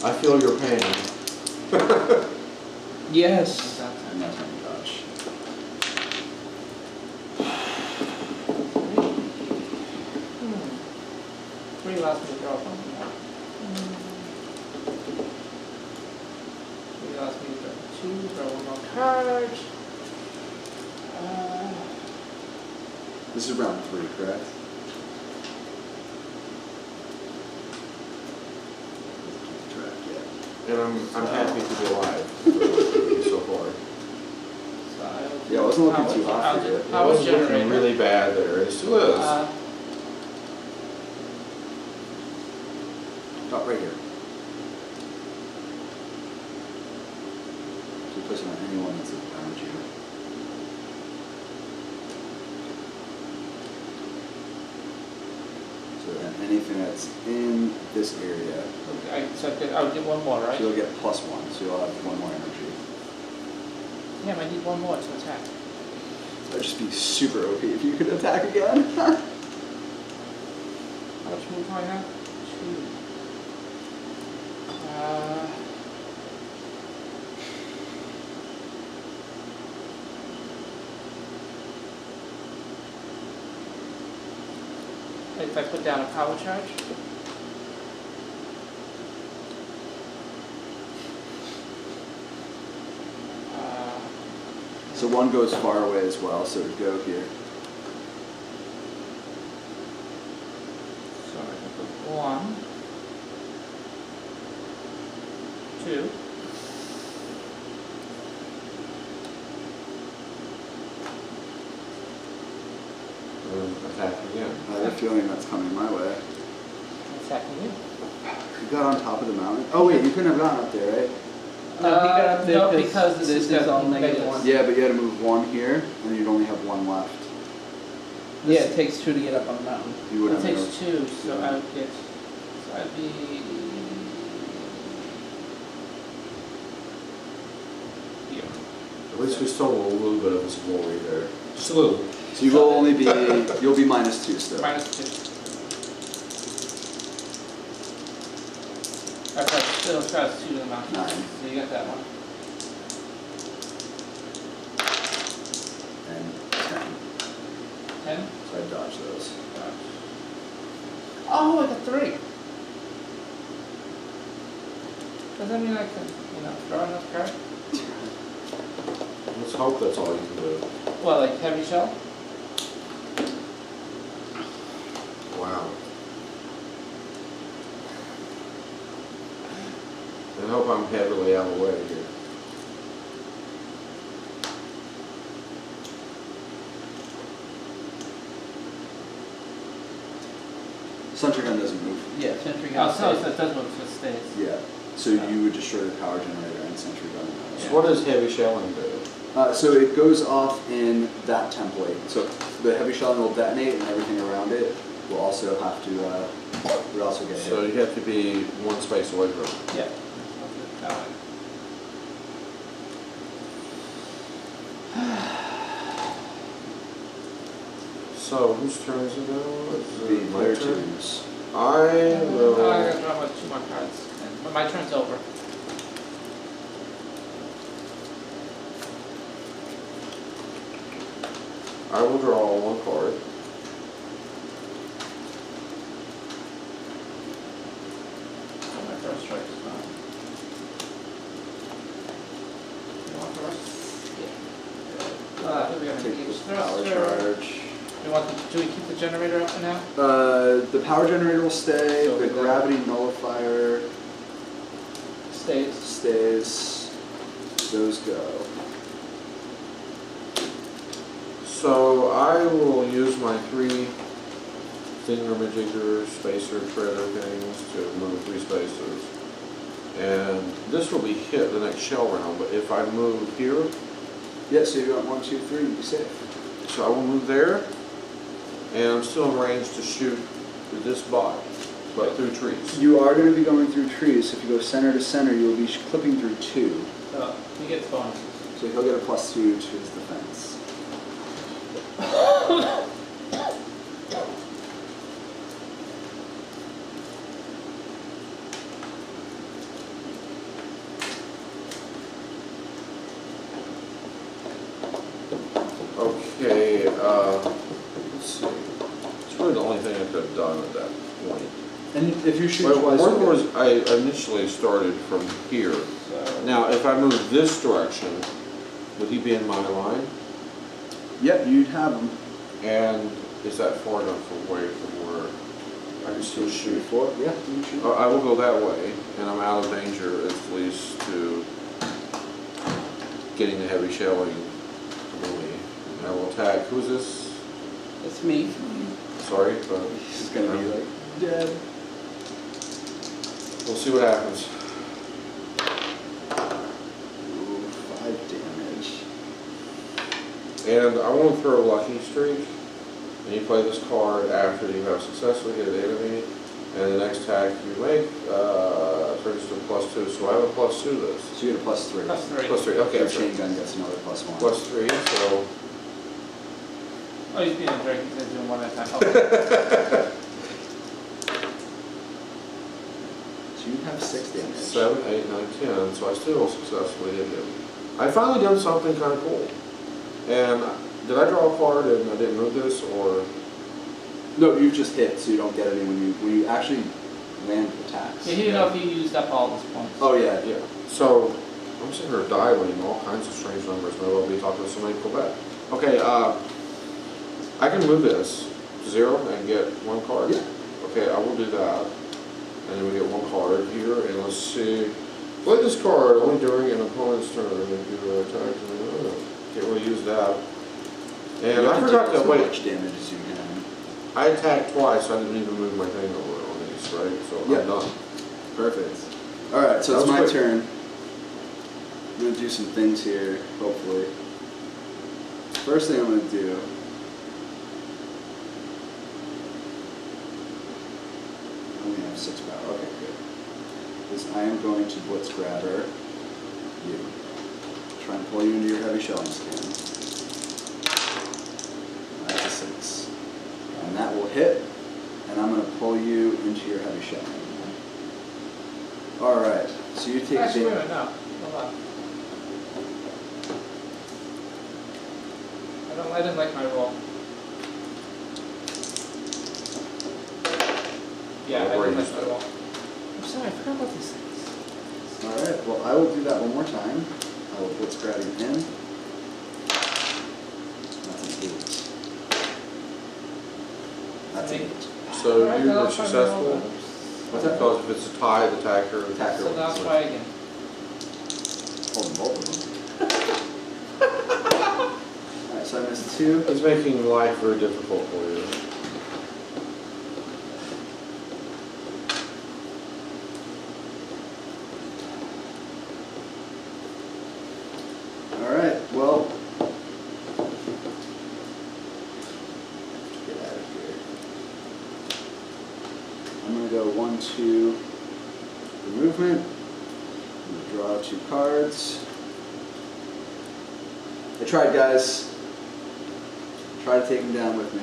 I feel your pain. Yes. And that's when you dodge. Three allows me to draw one more. Three allows me to draw 2, draw one more card. This is round 3, correct? Track, yeah. And I'm happy to be alive so far. So I will do Yeah, I wasn't looking power- too hot I'll for do you. It power was looking generator. really bad there. It still is. Oh, right here. So pushing on anyone that's around you. So then anything that's in this area, I would get one more, right? so you'll get +1, so you'll have 1 more energy. Damn, I need one more to attack. That'd just be super OP if you could attack again. How much move do I have? 2. If I put down a power charge? So 1 goes far away as well, so it would go here. So I can put 1, 2. Attack again. I have a feeling that's coming my way. Attacking you. You got on top of the mountain? Oh wait, you couldn't have gone up there, right? No, he got up there no, 'cause because this this is is all negative. negatives. Yeah, but you had to move 1 here, and you'd only have 1 left. Yeah, it takes 2 to get up on the mountain. You would It have takes moved. 2, so I would get, so I'd be here. At least we stole a little bit of his glory there. Just a little. So you will only be, you'll be -2 still. -2. Okay, still tries 2 to the mountain. 9. So you got that one. And 10. 10? So I dodge those. Oh, I got 3. Does that mean I can, draw enough cards? Let's hope that's all you can do. Well, like heavy shell? Wow. I hope I'm heavily out of the way here. Sentry gun doesn't move. Yeah, sentry Oh, gun. so stays. it does move, so it stays. Yeah. So you would destroy the power generator and sentry gun. So what does heavy shelling do? So it goes off in that template. So the heavy shelling will detonate, and everything around it will also have to. Would also get hit. So you have to be 1 space away from it. Yeah. That way. So whose turn is it now? Is The it my player turn? twos. I I will. gotta draw about 2 more cards, but my turn's over. I will draw 1 card. Power thruster. charge. Do we keep the generator up for now? The power generator will stay, So the we go- gravity nullifier Stays. stays, those go. So I will use my 3 thingamajigger spacer trailer things to move 3 spaces. And this will be hit the next shell round, but if I move here, Yeah, so you got 1, 2, 3, you'd be safe. so I will move there, and I'm still in range to shoot this bot, but through trees. You are going to be going through trees, so if you go center to center, you will be clipping through 2. So, he gets bonuses. So he'll get a +2 to his defense. Okay, let's see. It's really the only thing I could have done at that point. And if you shoot Well, twice, one you'll was, get- I initially started from here. So, Now, if I move this direction, would he be in my line? Yep, you'd have him. And is that far enough away from where I can still shoot? 4. Yeah, you can shoot. I will go that way, and I'm out of danger at least to getting the heavy shelling to me. And I will attack. Who's this? It's me. Sorry, but He's going to be like, dead. we'll see what happens. Ooh, 5 damage. And I want to throw a lucky streak. And you play this card after you have successfully hit an enemy. And the next attack you make turns to +2. So I have a +2 to this. So you get a +3. +3. +3, okay. Your So chain gun gets another +1. +3, so Oh, he's being a jerk, he's doing one at a time. Okay. So you have 6 damage. 7, 8, 9, 10. So I still successfully hit him. I finally done something kind of cool. And did I draw a card and I didn't move this, or? No, you just hit, so you don't get any when you actually land attacks. Yeah, he didn't know if he used up all his points. Oh yeah, Yeah. So I'm sitting here dialing all kinds of strange numbers. Maybe I'll be talking to somebody in Quebec. Okay, I can move this to 0 and get 1 card. Yeah. Okay, I will do that. And then we get 1 card here, and let's see. Play this card only during an opponent's turn. If you attack, can't really use that. And You I have forgot take to as wait. much damage as you can. I attacked twice. I didn't even move my thing over on these, right? So Yep. I'm done. Perfect. All right, so That it's was my quick. turn. I'm gonna do some things here, hopefully. First thing I'm gonna do. I only have 6 power. Okay, good. Is I am going to blitz grabber you. Try and pull you into your heavy shelling skin. That's a 6. And that will hit, and I'm going to pull you into your heavy shelling. Alright, so you take Actually, wait a damage. minute, no, hold on. I didn't like my roll. Yeah, I didn't like my roll. I'm sorry, I forgot about these things. Alright, well I will do that one more time. I will blitz grab you in. That's an 8. That's an 8. So Alright, you then I'll were try my successful. roll. Because if it's a tie, the attacker. So now I'll try again. Holding both of them. Alright, so I missed 2. It's making life very difficult for you. Alright, well. Get out of here. I'm gonna go 1, 2 for movement. I'm gonna draw 2 cards. I tried, guys. Try to take him down with me.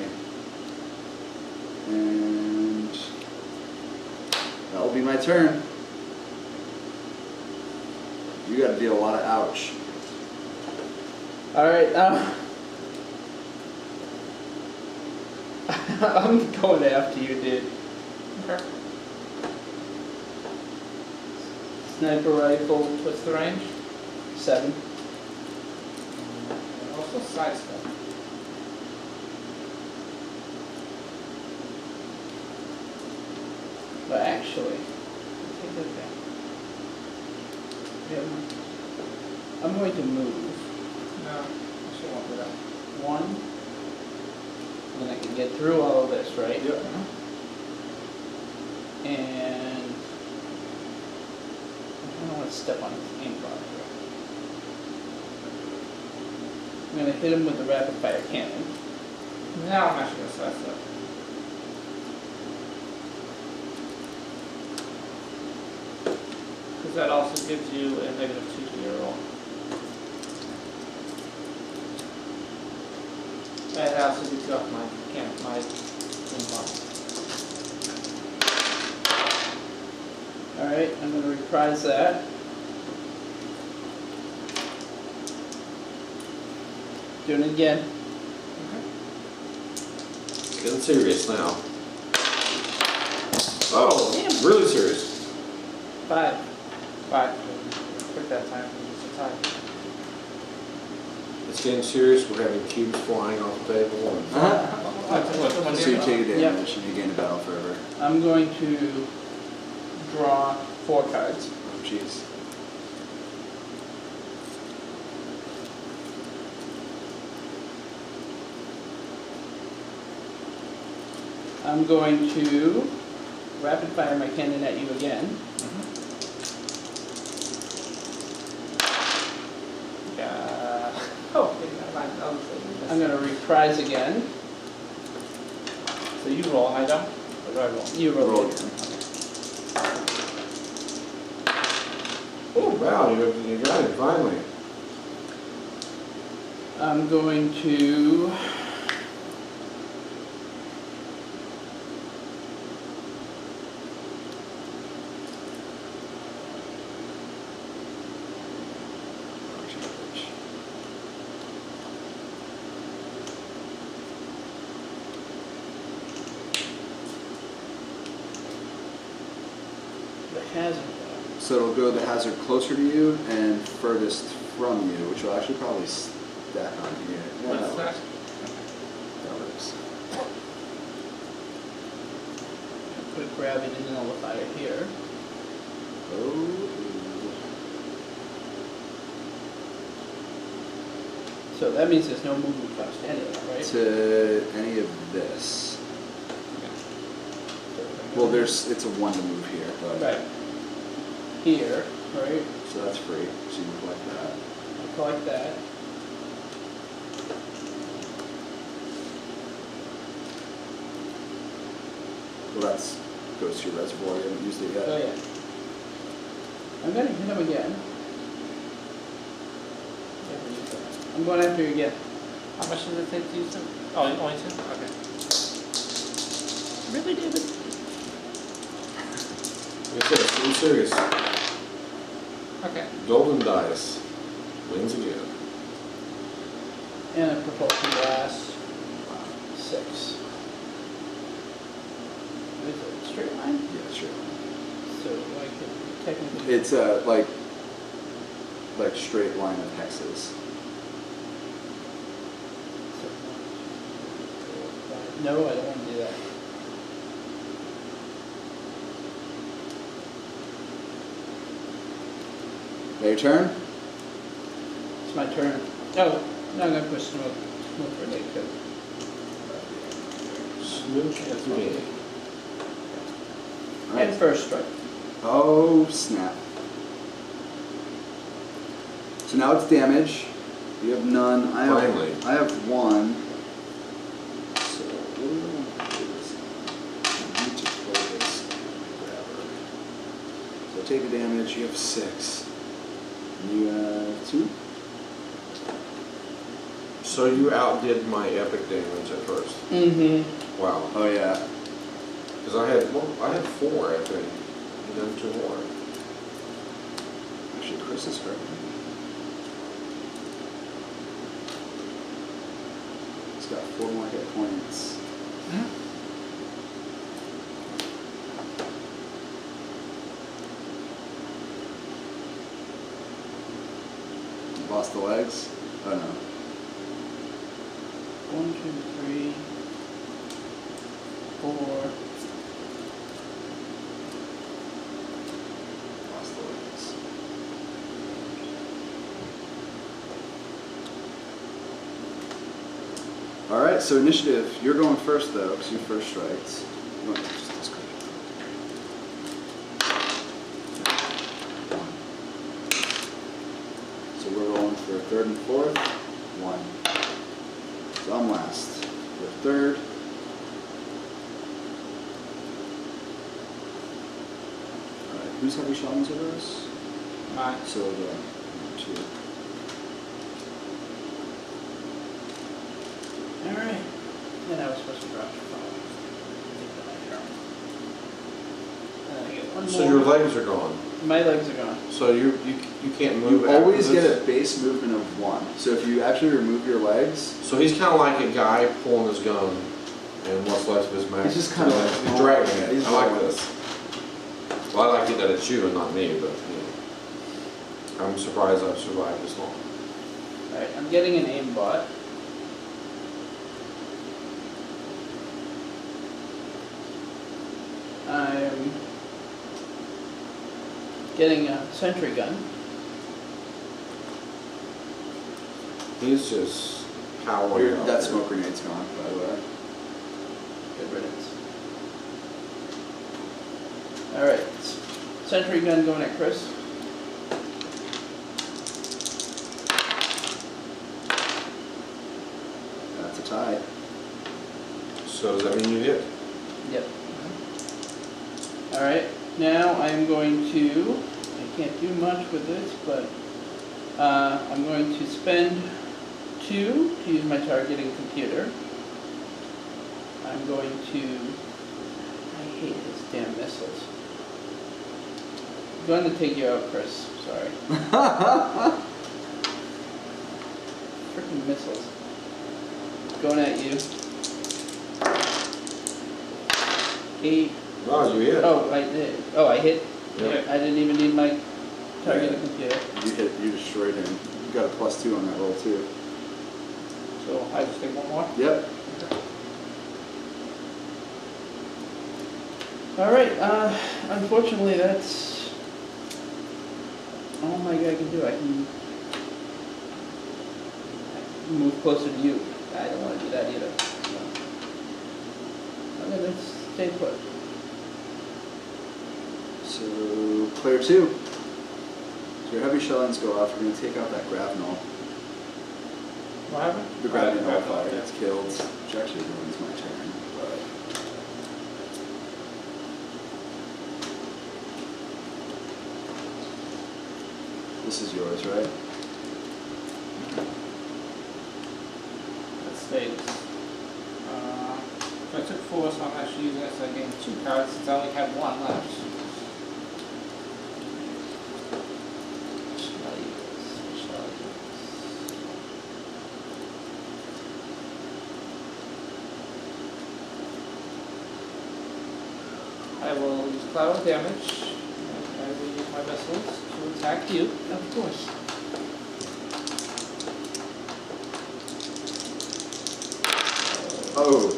And that will be my turn. You gotta deal a lot of ouch. Alright, I'm going after you, dude. Okay. Sniper rifle, What's the range? 7. Also sidestep. actually, take that back. Yeah, I'm going to move No, I should want that. one, and then I can get through all of this, right? Yep. And I don't want to step on his aimbot here. I'm going to hit him with the rapid fire cannon. Now I'm actually gonna slice it. Because that also gives you a -2 to your roll. And it also gets you off my inbox. Alright, I'm going to reprise that. Doing it again. It's getting serious now. Oh, Damn. really serious. 5. 5. Quick that time. It's a time. It's getting serious. We're having cubes flying off the table. And So you take a Yep. damage and you gain a battle forever. I'm going to draw 4 cards. Oh, jeez. I'm going to rapid fire my cannon at you again. Oh, yeah, I'll say I'm going to reprise again. So you roll and I don't? Or do I roll? You roll Roll it. again. oh wow, you got it finally. I'm going to the hazard. So it'll go the hazard closer to you and furthest from you, which will actually probably stack on here. Yeah, What's that? works. That works. Put gravity nullifier here. Oh. So that means there's no movement cost to any of that, right? To any of this. Well, it's a 1 to move here, but Right. Here, right? so that's free. So you can collect that. I collect that. Well, that's goes to your reservoir. You haven't used it yet. Oh yeah. I'm gonna hit him again. I'm going after you again. How much does it take to use them? Oh, only 2? Okay. Really, David? Like I said, it's really serious. Okay. Golden dice wins again. And a propulsion blast. 6. Is it a straight line? Yeah, sure. So I can technically. It's like straight line of hexes. No, I don't want to do that. Now your turn. It's my turn. Oh, no, I'm gonna push smoke for a day because Smooch at me. and first strike. Oh snap! So now it's damage. You have none. Finally. I have 1. So what do I want to do this? I need to focus. Whatever. So take the damage. You have 6. You have 2. So you outdid my epic damage at first. Mm-hmm. Wow. Oh yeah. Because I had 4, I think. And then 2 more. Actually, Chris is hurt. He's got 4 more hit points. Lost the legs? Oh no. 1, 2, 3, 4, Alright, so initiative, you're going first though, because you first strikes. You want to just discard it. So we're rolling for third and fourth. 1. So I'm last. You're third. Alright, who's heavy shamans over us? Mine. So the 2. Alright. Then I was supposed to drop your phone. I get one So more. your legs are gone. My legs are gone. So you can't move. You after always get this? a base movement of 1. So if you actually remove your legs, So he's kind of like a guy pulling his gun, and what's left of his mag. He's just kinda like- he's dragging it. He's I like rolling. this. Well, I like it that it's you and not me, but I'm surprised I've survived this long. Alright, I'm getting an aimbot. I'm getting a sentry gun. He's just powering up. that smoke grenade's gone, by the way. Good riddance. Alright, sentry gun going at Chris. That's a tie. So does that mean you hit? Yep. Alright, now I'm going to, I can't do much with this, but I'm going to spend 2 to use my targeting computer. I'm going to, I hate his damn missiles. I'm going to take you out, Chris, sorry. Freaking missiles. Going at you. 8. Oh, you hit. Oh, I did. Oh, I hit. Yep. I didn't even need my targeting computer. You destroyed him. You got a +2 on that roll too. So I just take one more. Yep. Alright, unfortunately that's all my guy can do. I can move closer to you. I don't want to do that either. So. I'm gonna stay put. So player 2. So your heavy shellings go off. You're going to take out that grapnel. What happened? The gravity Right, nullifier yeah. gets killed, which actually ruins my turn. But this is yours, right? Let's say this. If I took 4, so I'm actually using it, so I gained 2 cards since I only have 1 left. Shall I use this? Shall I use this? I will use cloud damage. And I will use my missiles to attack you. Of course. Oh,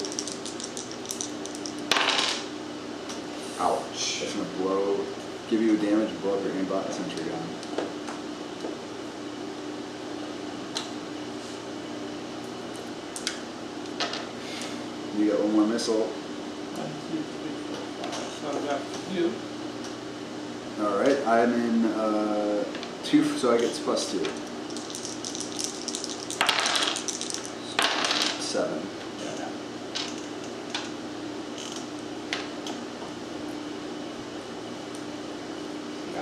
Ouch. it's going to blow, give you a damage and blow up your aimbot sentry gun. You got one more missile. 1, 2, 3, 4, 5. So back to you. Alright, I'm in 2, so I get +2. 7.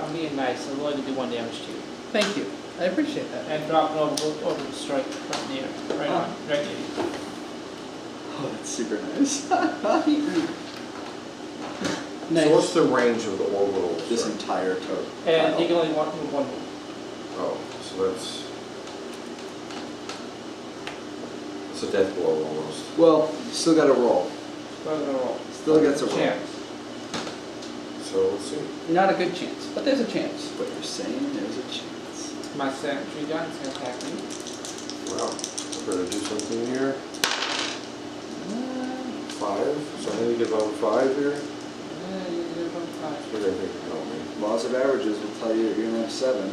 I'm being nice. I'm willing to do 1 damage to you. Thank you. I appreciate that. And drop it over the strike right near. Right on. Right near you. Oh, that's super nice. Nice. So what's the range of the orbital? This strike? entire total. And you can only walk move 1 move. Oh, so that's a death blow almost. Well, you still got to roll. So I'm gonna roll. Still gets a roll. Chance. So let's see. Not a good chance, but there's a chance. But you're saying there's a chance. My sentry gun is gonna attack me. Wow. I better do something here. 5. So I need to get level 5 here. You're going 5. What do you think you tell me? Laws of averages will tell you that you're going to have 7.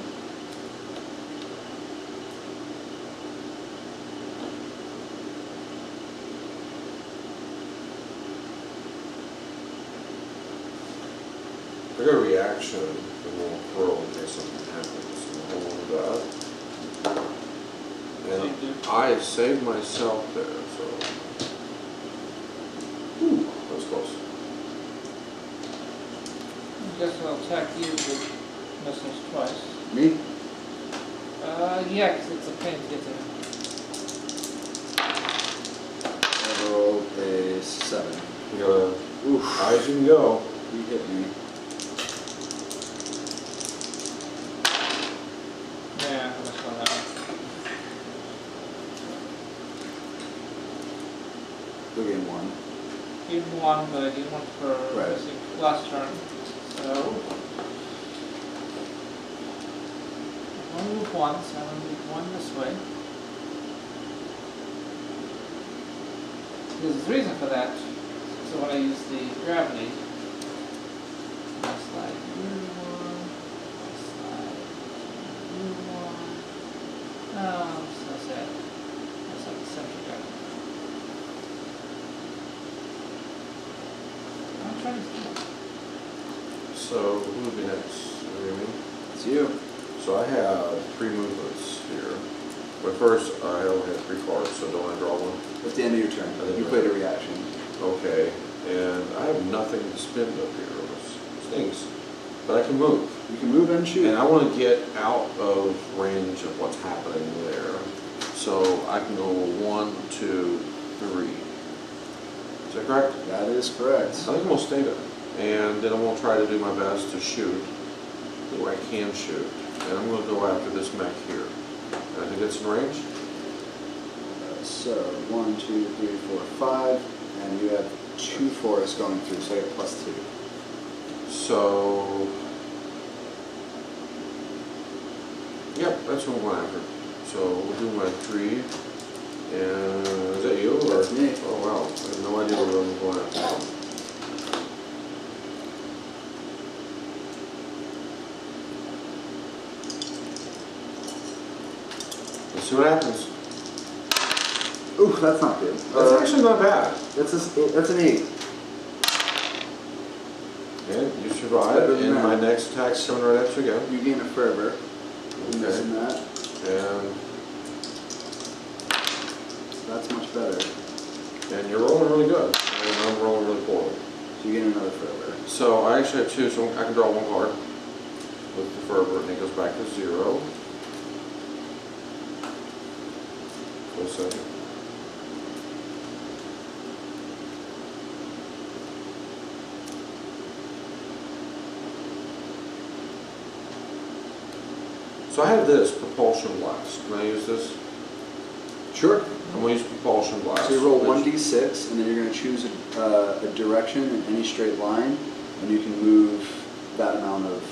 I got a reaction, and we'll throw in case something happens. Hold on to that. And I saved myself there, so. Whew, that was close. I guess I'll attack you with missiles twice. Me? Yeah, 'cause it's a pain to get to. I rolled a 7. You gotta, Oof. high as you can go. He hit me. Yeah, I missed on that one. Go game 1. Gain 1, but I gained 1 for Right. missing last turn. So. I'm gonna move 1, so I'm gonna move 1 this way. There's a reason for that. So when I use the gravity, I slide you 1, I slide you 1. Oh, I'm so sad. That's like the center gravity. I'm trying to see. So, who would be next? Really? It's you. So I have 3 movements here. But first, I only have 3 cards, so don't I draw one? At the end of your turn, I think you you're played a right. reaction. Okay, and I have nothing to spend up here, which stinks. But I can move. You can move and shoot. And I want to get out of range of what's happening there. So I can go 1, 2, 3. Is that correct? That is correct. I think I'm going to stay there. And then I'm going to try to do my best to shoot where I can shoot. And I'm going to go after this mech here. And I think it's in range. So 1, 2, 3, 4, 5, and you have 2 forests going through, so you have +2. So, yep, that's what I'm going after. So we'll do my 3. And is that you? Or? That's me. Oh wow, I have no idea what I'm going after. Let's see what happens. Ooh, that's not good. That's actually not bad. That's an 8. And you survive, Better than and that. my next attack's coming right after you go. You gain a fervor. Okay. Missing that. And So that's much better. and you're rolling really good, and I'm rolling really poorly. So you gain another fervor. So I actually have 2, so I can draw 1 card with the fervor, and it goes back to 0. For a second. So I have this propulsion blast. Can I use this? Sure. I'm going to use propulsion blast. So you roll which- 1d6, and then you're going to choose a direction in any straight line, and you can move that amount of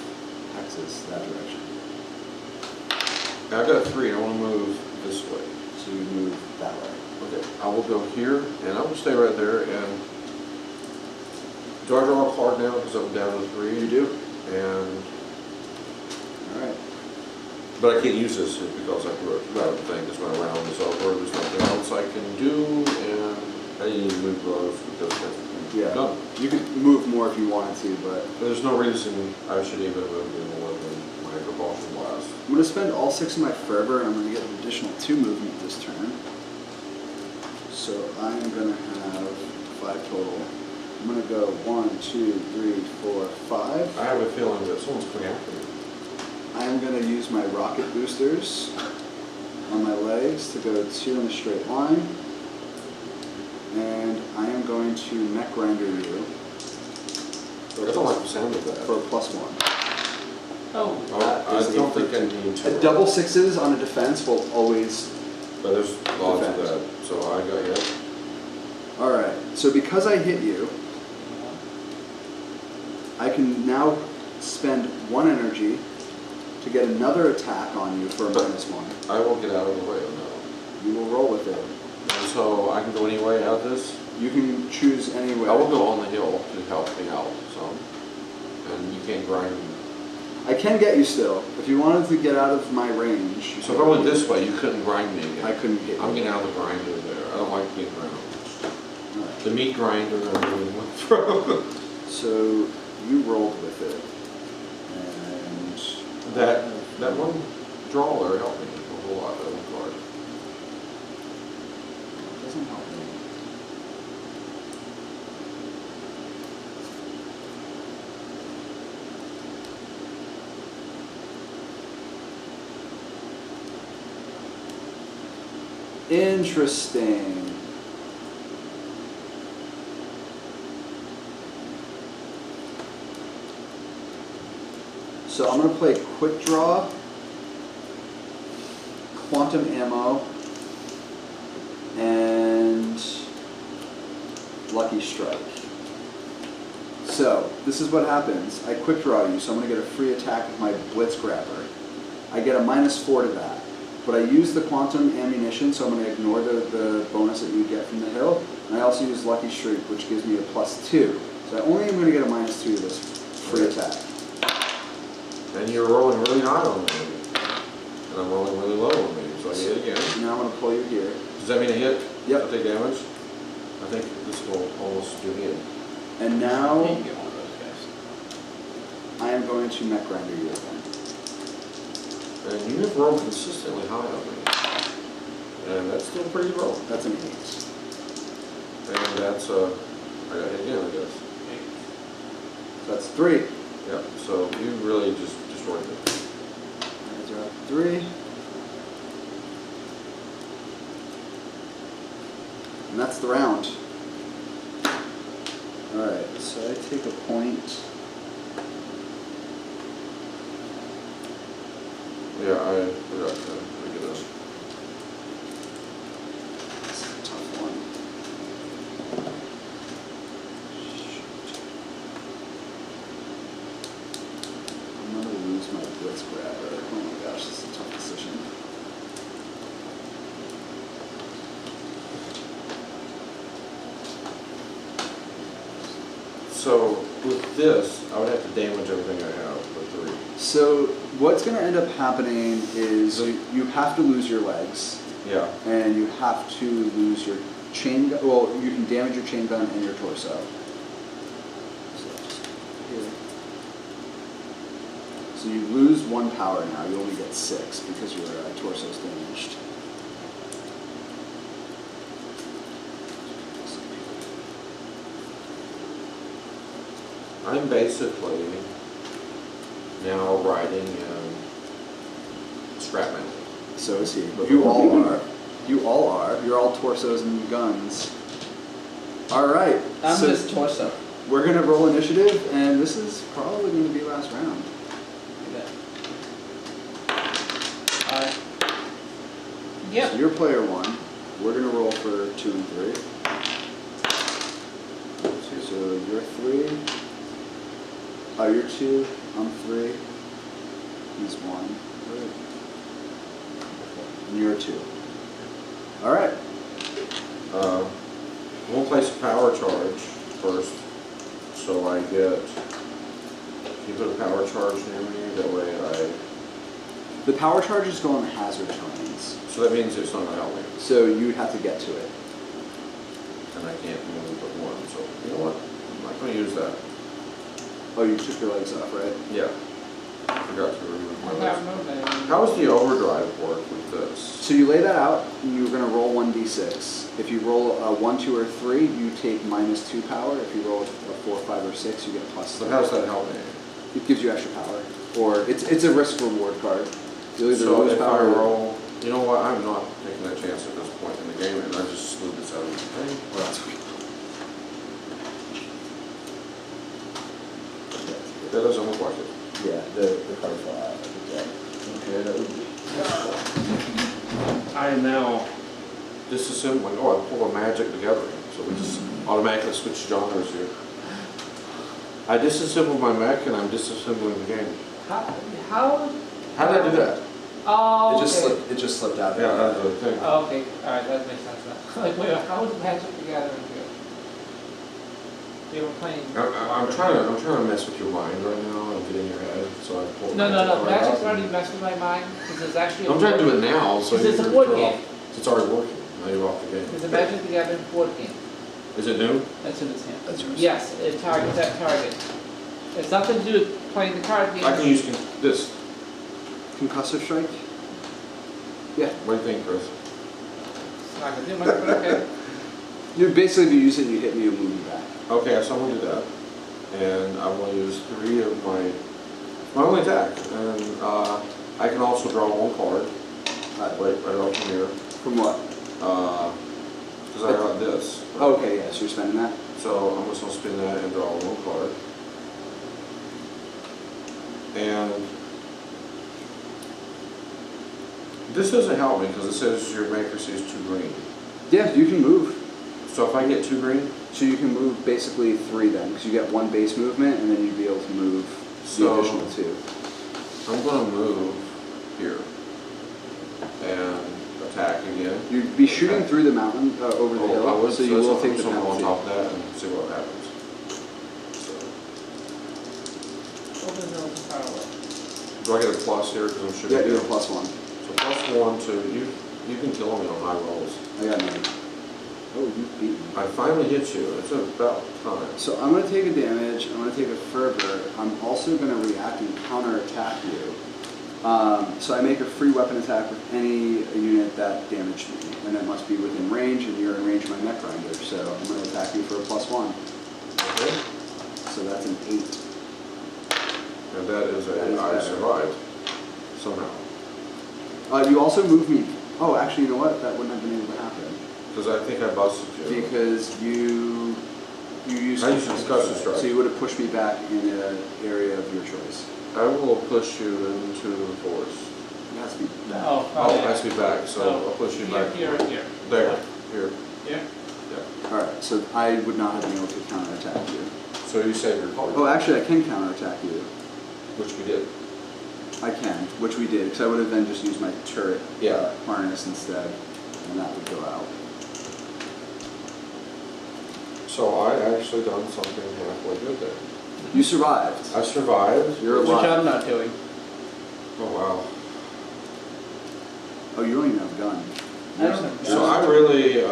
hexes that direction. I've got 3, and I want to move this way. So you move that way. Okay, I will go here, and I will stay right there, and do I draw a card now because I'm down to 3? You do? And, All right. but I can't use this because I threw it out of the thing, because my round is over, there's nothing else I can do, and I need to move those because that's Yeah. done. You could move more if you wanted to, but There's no reason I should even move any more than my propulsion blast. I'm going to spend all 6 of my fervor, and I'm going to get an additional 2 movement this turn. So I'm going to have 5 total. I'm going to go 1, 2, 3, 4, 5. I have a feeling that someone's coming after me. I'm going to use my rocket boosters on my legs to go 2 in a straight line. And I am going to mech grinder you I don't like the sound of that. for a +1. Oh, I don't think I need to. Double 6s on a defense will always. But there's lots of Defense. that, so I got hit. Alright, so because I hit you, I can now spend 1 energy to get another attack on you for a -1. I will get out of the way on that one. You will roll with it. And so I can go any way out this. You can choose any way. I will go on the hill to help me out some. And you can't grind me. I can get you still. If you wanted to get out of my range. So if I went this way, you couldn't grind me again. I couldn't hit you. I'm getting out of the grinder there. I don't like being around. Alright. The meat grinder I'm moving from. So you rolled with it. And That one draw there helped me a whole lot, that one card. doesn't help me. Interesting. So I'm going to play Quick Draw, Quantum Ammo, and Lucky Strike. So this is what happens. I Quick Draw you, so I'm going to get a free attack with my Blitz Grabber. I get a -4 to that. But I use the Quantum Ammunition, so I'm going to ignore the bonus that you get from the hill. And I also use Lucky Strike, which gives me a +2. So I only am going to get a -2 to this free attack. And you're rolling really high on me. And I'm rolling really low on me, so I hit again. Now I'm going to pull you here. Does that mean a hit? Yep. I take damage? I think this will almost do hit. And You now can get one of those guys. I am going to Mech Grinder you again. And you have rolled consistently high on me. And that's still a pretty good roll. That's an 8. And that's, I got hit again, I guess. So that's 3. Yeah, so you really just destroyed me. That's right, 3. And that's the round. Alright, so I take a point. Yeah, I forgot to pick it up. This is a tough one. I'm gonna lose my Blitz Grabber. Oh my gosh, this is a tough decision. So with this, I would have to damage everything I have for 3. So what's going to end up happening is you have to lose your legs, Yeah. and you have to lose your chain gun. Well, you can damage your chain gun and your torso. So just here. So you lose 1 power now. You only get 6 because your torso's damaged. I'm basically now riding scrap metal. So is he. You all are. You all are. You're all torsos and guns. All right. I'm so just torso. we're gonna roll initiative, and this is probably going to be last round. Alright. So Yep. you're player 1. We're gonna roll for 2 and 3. So you're 3. Oh, you're 2. I'm 3. He's 1. And you're 2. All right. We'll place a power charge first, so I get. You put a power charge near me. That way The power charges go on the hazard terrains, So that means it's not gonna help me, so you would have to get to it. and I can't move but 1. So you know what? I'm not gonna use that. Oh, you took your legs off, right? Yeah. I forgot to remove my I legs. have movement. How does the overdrive work with this? So you lay that out, and you're going to roll 1d6. If you roll a 1, 2, or 3, you take -2 power. If you roll a 4, 5, or 6, you get +3. So how does that help me? It gives you extra power, or it's a risk reward card. You'll either So lose if I power. roll, you know what? I'm not taking that chance at this point in the game, and I just slid this out of the thing. Well, that's okay. That doesn't look like it. Yeah, the card fell out. Okay, that would be. I am now disassembling. Oh, I pull a magic together, so we just automatically switch genres here. I disassembled my mech, and I'm disassembling the game. How? How did I do that? Oh, okay. It just slipped out. Yeah, that's the thing. Oh, okay, alright, that makes sense now. Like, wait, how is Magic the Gathering here? They were playing. I'm trying to mess with your mind right now and get in your head, so I pulled. No, card Magic's out. already messed with my mind, because there's actually. I'm trying to do it now, so Because it's a you're board off. game. It's already working. Now you're off the game. There's a Magic the Gathering board game. Is it new? That's in his hand. That's yours. Yes, it targets that target. It's nothing to do with playing the card game. I can use this. Concussive strike? Yeah. What do you think, Chris? It's not gonna do much, but okay. You basically, if you use it, you hit me and move me back. Okay, so I'm gonna do that. And I will use 3 of my only attack. And I can also draw 1 card. Right off from here. From what? Because I got this. Right? Okay, yeah, so you're spending that? So I'm just gonna spin that and draw 1 card. And this doesn't help me because it says your accuracy is 2 green. Yeah, you can move. So if I get 2 green, So you can move basically 3 then, because you get 1 base movement, and then you'd be able to move the additional 2. I'm gonna move here and attack again. You'd be shooting through the mountain, over the hill, I would, so you will take the so I'm on penalty. top of that and see what happens. So, Open the open far away. do I get a plus here because I'm shooting? Yeah, do a down? +1. So +1 to you can kill me on high rolls. I got 9. Oh, you beat me. I finally hit you. It's about time. So I'm going to take a damage, I'm going to take a fervor, I'm also going to react and counter-attack you. So I make a free weapon attack with any unit that damaged me, and it must be within range, and you're in range of my Mech Grinder, so I'm going to attack you for a +1. Okay. So that's an 8. And that is That is I better. survived somehow You also move me. Oh, actually, you know what? That wouldn't have been able to happen. because I think I busted you. Because you used I used Concussive Strike. so you would have pushed me back in an area of your choice. I will push you into the forest. It has to be that. Oh, Oh, yeah. I see back, so I'll push you back. Here, here. There, here, Here. yeah. All right, so I would not have been able to counterattack you. So you save your card. Oh, actually, I can counterattack you. Which we did. I can, which we did, because I would have then just used my turret Yeah. harness instead, and that would go out. So I actually done something halfway good there. You survived. I survived. You're Which alive. I'm not doing. Oh wow. Oh, you don't even have a gun. I don't have So I really,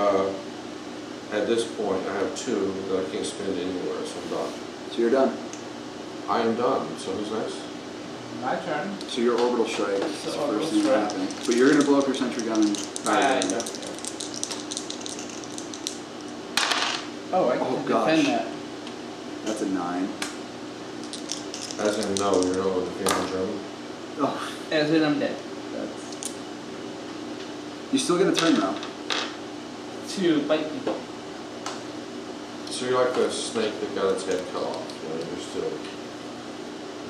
at this point, I have 2 that I can't spend anywhere, so I'm done. So you're done. I am done. So who's next? My turn. So your orbital strike is the So orbital first thing that strike. happened. But you're going to blow up your sentry gun and fire it. Oh, I Oh, can gosh. defend that. That's a 9. As in, no, you're no with the family German. Oh, As in, I'm dead. that's... You still get a turn though. To bite people. So you're like the snake that got its head cut off. You know, you're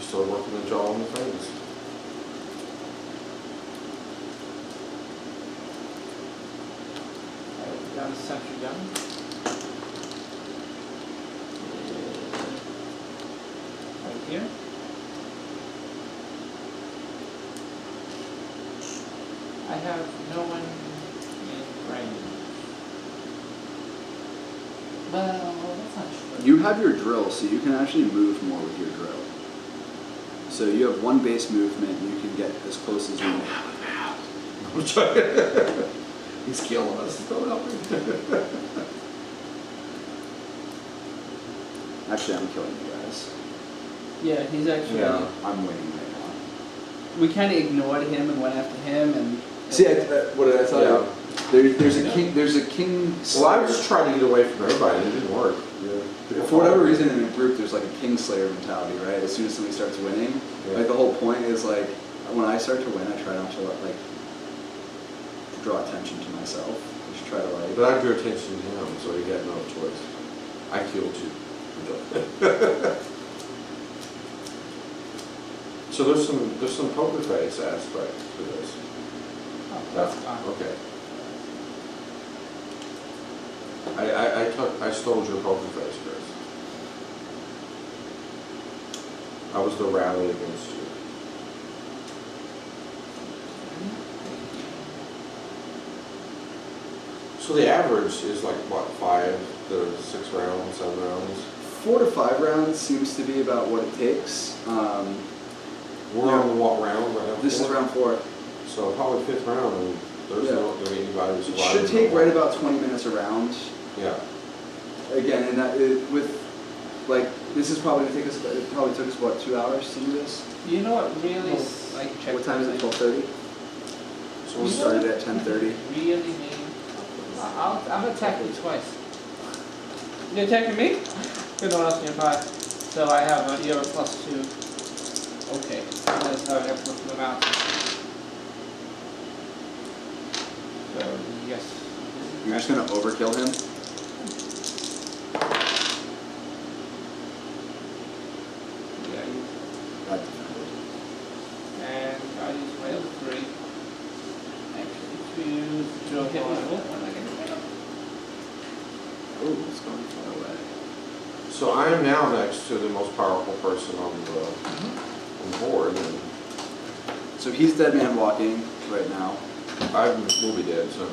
still working the jaw on the face. I got a sentry gun. Right here. I have no one in range. Well, that's not true. You have your drill, so you can actually move more with your drill. So you have 1 base movement, and you can get as close as you want. He's killing us. Don't help me. Actually, I'm killing you guys. Yeah, he's actually. Yeah. I'm winning right now. We kind of ignored him and went after him, and. See, what did I tell Yeah. you? There's a king. There's a king. Well, I was just trying to get away from everybody, and it didn't work. Yeah. For whatever reason, in a group, there's like a kingslayer mentality, right? As soon as somebody starts winning, Yeah. like the whole point is like, when I start to win, I try not to like draw attention to myself. I just try to like. But I drew attention to him, so he got no choice. I killed you. So there's some poker face aspect to this. Oh, that's fine. Okay. I stole your poker face, Chris. I was the rally against you. So the average is like what, 5 to 6 rounds, 7 rounds? 4 to 5 rounds seems to be about what it takes. We're on what round right now? This is 4? round 4. So probably 5th round, and there's Yeah. not going to be anybody who's It surviving. should take right about 20 minutes a round. Yeah. Again, and that with Like, this is probably gonna take us, it probably took us, what, 2 hours to do this? You know what really, like, check What time is it, something 12:30? So We we started at 10:30. really mean, I'm attacking you twice. You attacking me? Good one else nearby. So I have you have a +2. Okay. That's how I have to look for the mountain. So yes. You're just gonna overkill him? Yeah, you, That defended. and I use my other 3. Actually, to drill hit me with one, I can hit him. Oh, it's going far away. So I am now next to the most powerful person on the board, and So he's dead man walking right now. I will be dead soon.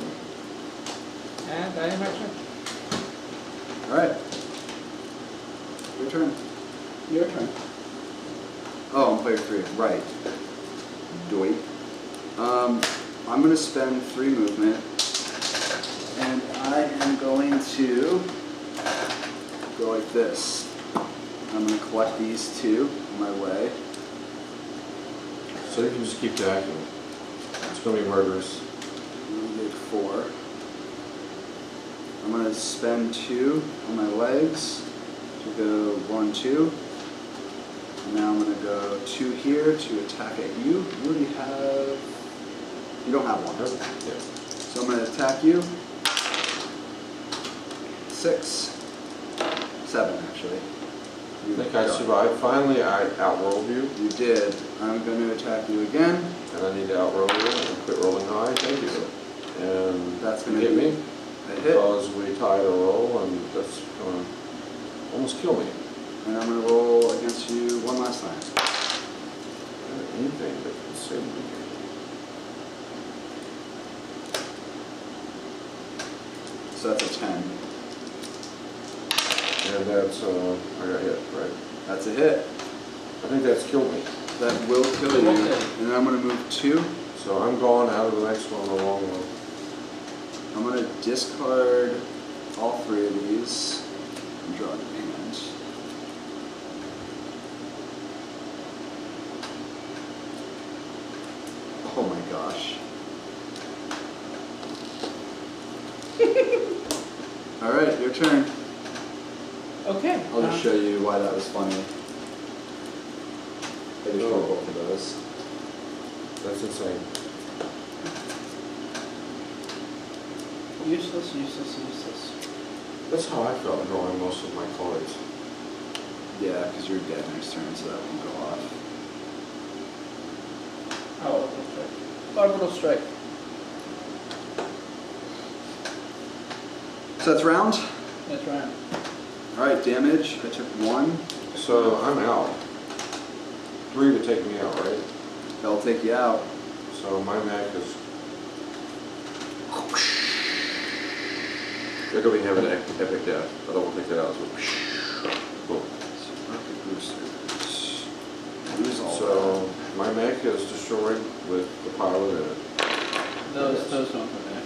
And I am actually. Alright. Your turn. Your turn. Oh, I'm player 3, right. Doi. I'm gonna spend 3 movement. And I am going to go like this. I'm gonna collect these 2 on my way. So you can just keep attacking. It's going to be murderous. I'm gonna get 4. I'm gonna spend 2 on my legs to go 1, 2. And now I'm gonna go 2 here to attack at you. You already have. You don't have 1. Yeah. So I'm gonna attack you. 6. 7 actually. I think I survived. Finally, I outrolled you, You did. I'm gonna attack you again. and I need to outroll you and quit rolling high. Thank you. And That's you gonna hit be me a hit. because we tied a roll, and that's going to almost kill me. And I'm gonna roll against you one last time. Anything that can save me. So that's a 10. And that's, I got hit, right? That's a hit. I think that's killed me. That will kill you. And then I'm gonna move 2. So I'm gone out of the next one, the long one. I'm gonna discard all 3 of these and draw a new hand. Oh my gosh. Alright, your turn. Okay. I'll just show you why that was funny. I just rolled both of those. That's insane. Useless, useless, useless. That's how I felt drawing most of my cards. Yeah, because you're dead next turn, so that won't go off. Oh, okay. Orbital strike. So that's round. That's right. Alright, damage. I took 1. So I'm out. 3 would take me out, right? That'll take you out. So my mech is. They're going to be having an epic death. I don't want to take that out. Boom. Rocket boosters. Lose all So my mech is destroyed with the pilot in it. Those don't come back.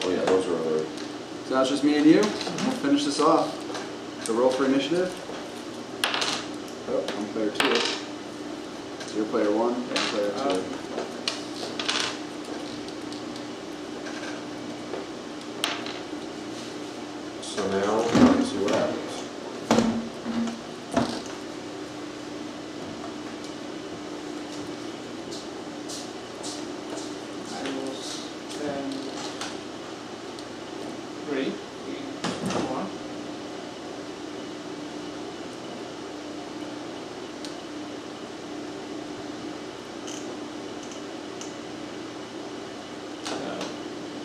Oh yeah, those are other. So now it's just me and you. We'll finish this off. So roll for initiative. Oh, I'm player 2. So you're player 1, I'm player 2. So now let's see what happens. I will spend 3. 1. So,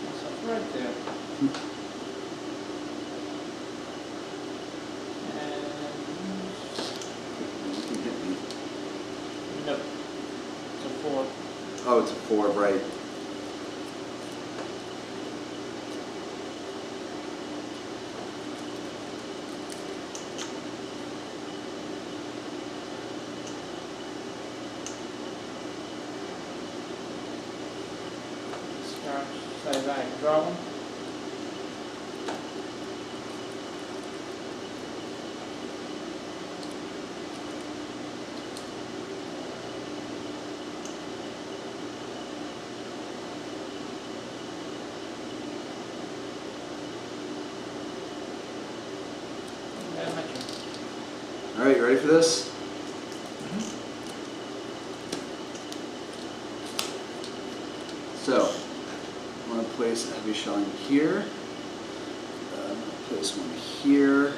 myself right there. You can hit me. And nope. It's a 4. Oh, it's a 4, right. Say back, draw one. All right, you ready for this? So, I'm going to place a heavy shelling here. I'm going to place one here. I'm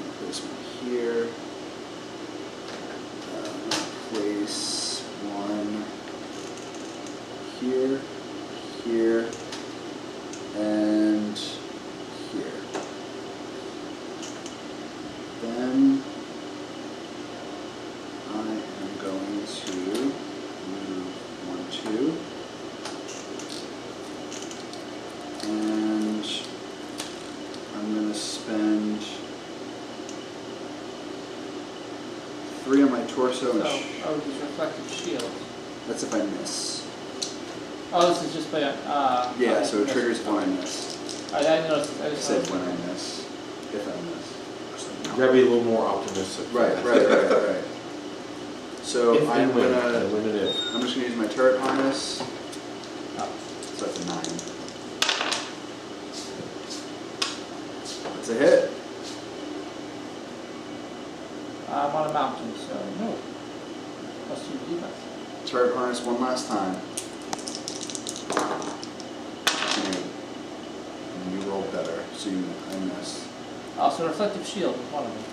going to place one here. I'm going to place one here, here, and here. Then I am going to move 1, 2. And I'm going to spend 3 on my torso. So, this reflective shield. That's if I miss. Oh, this is just by, Yeah, so it okay. triggers when I miss. I noticed, I I just said noticed. when I miss, if I miss. You gotta be a little more optimistic. Right. So If I'm and when, gonna, and when it is. I'm just gonna use my turret harness. Oh, So that's a 9. That's a hit. I'm on a mountain, so no. Plus 2 defense. Turret harness one last time. And you rolled better, so I missed. Oh, so reflective shield is one of them.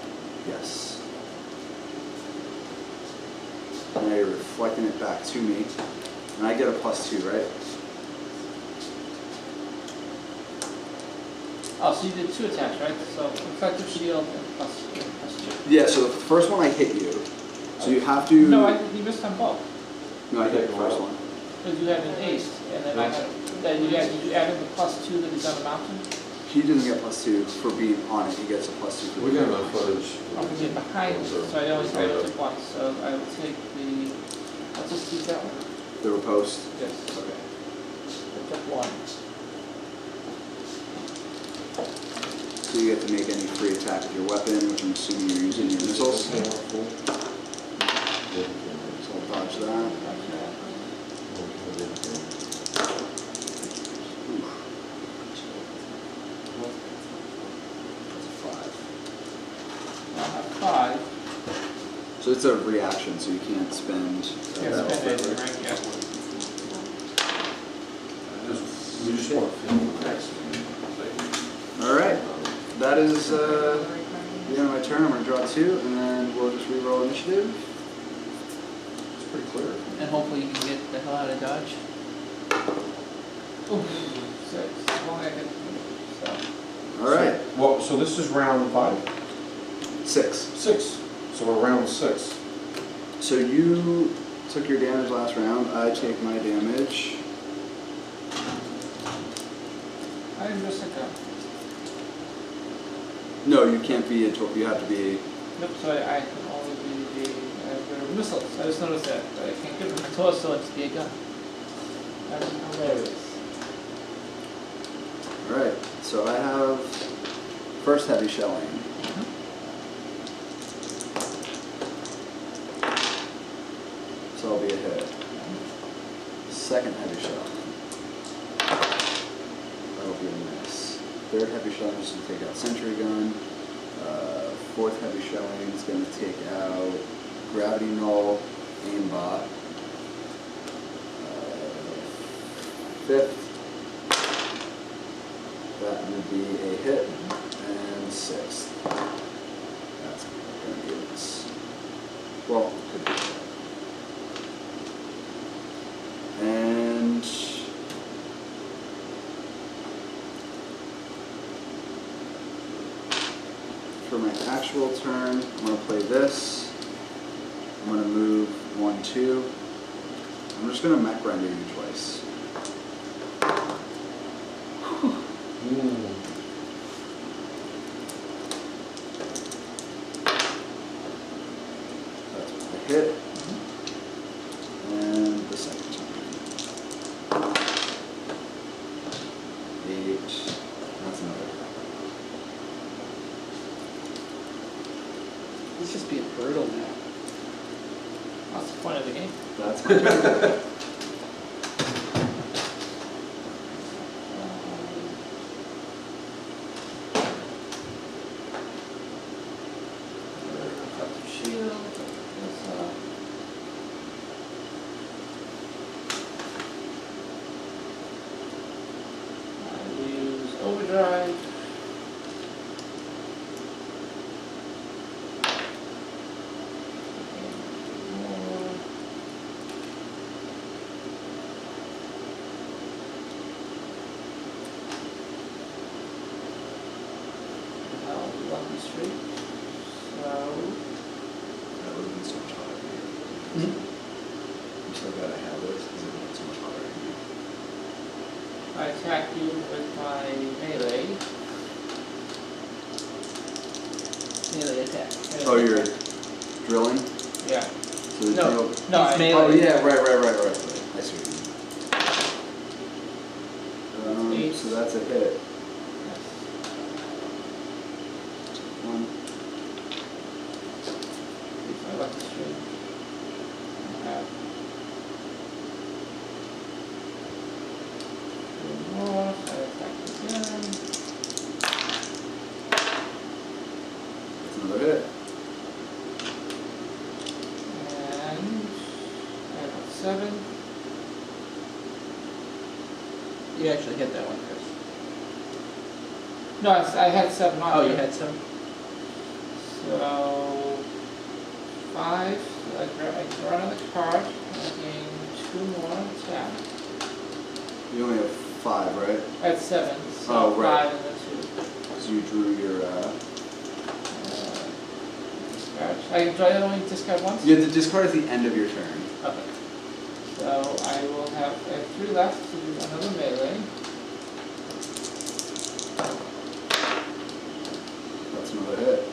Yes. Now you're reflecting it back to me. And I get a +2, right? Oh, so you did 2 attacks, right? So reflective shield and plus 2. Yeah, so the first one I hit you. So you have to... No, you missed on both. No, I hit the first one. Because you had an ace, and then I had, did you add in the plus 2 that he's on the mountain? He doesn't get +2 for being on it. He gets a +2 for We being got on enough it. footage. I'm gonna get behind it, so I always have to take 1. So I will take the, I'll just use that one. The riposte. Yes. Okay. I took 1. So you get to make any free attack with your weapon, which I'm assuming you're using your missiles. So I'll dodge that. Oof. That's a 5. I'll have 5. So it's a reaction, so you can't spend. Can't spend anything, right? Yeah. We just want to feel next. All right, that is the end of my turn. I'm going to draw 2, and then we'll just re-roll initiative. It's pretty clear. And hopefully you can get the hell out of Dodge. Ooh, 6. Well, I hit, so. All right, Well, so this is round 5? 6. 6. So we're round 6. So you took your damage last round. I take my damage. I didn't just hit that. No, you can't be a you have to be. Nope, so I can only be the missiles. I just noticed that. I can't give them a torso and just be a gun. That's hilarious. All right, so I have first heavy shelling. So I'll be a hit. Second heavy shelling. That'll be a miss. Third heavy shelling is going to take out sentry gun. Fourth heavy shelling is going to take out gravity null, aimbot. Fifth, that would be a hit. And sixth, that's going to be a miss. Well, could be. And for my actual turn, I'm going to play this. I'm going to move 1, 2. I'm just going to mech render you twice. That's a hit. And the second time. 8. That's another. It's just being brutal now. That's the point of the game. That's my turn. I'm so glad I have this because it makes it so much harder. I attack you with my melee. Melee attack. Oh, you're drilling? Yeah. So the No, drill. no, He's I. melee. Oh yeah, right. I see what you mean. Eight. So that's a hit. Yes. One. If I left the stream. I have two more, so I attack again. That's another hit. And I got 7. You actually hit that one, Chris. No, I had 7 on Oh, there. you had some? So 5. So I draw another card. I gain 2 more attack. You only have 5, right? I had 7. So Oh, right. 5 and then 2. So you drew your. Discard. Do I only discard once? You have to discard at the end of your turn. Okay. So I will have 3 left to do another melee. That's another hit.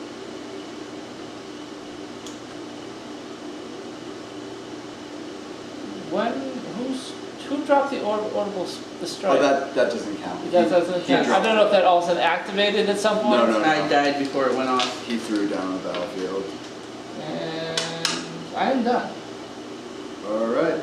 Who dropped the audible the strike? Oh, that doesn't count. That doesn't He count. I dropped don't know it. if that also activated at some point. No. I died before it went off. He threw down the battlefield. And I am done. All right.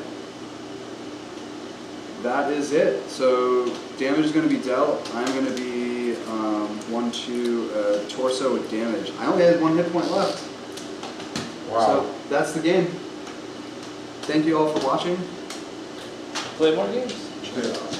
That is it. So damage is going to be dealt. I'm going to be 1, 2 torso with damage. I only had 1 hit point left. Wow. So that's the game. Thank you all for watching. Play more games. Yeah.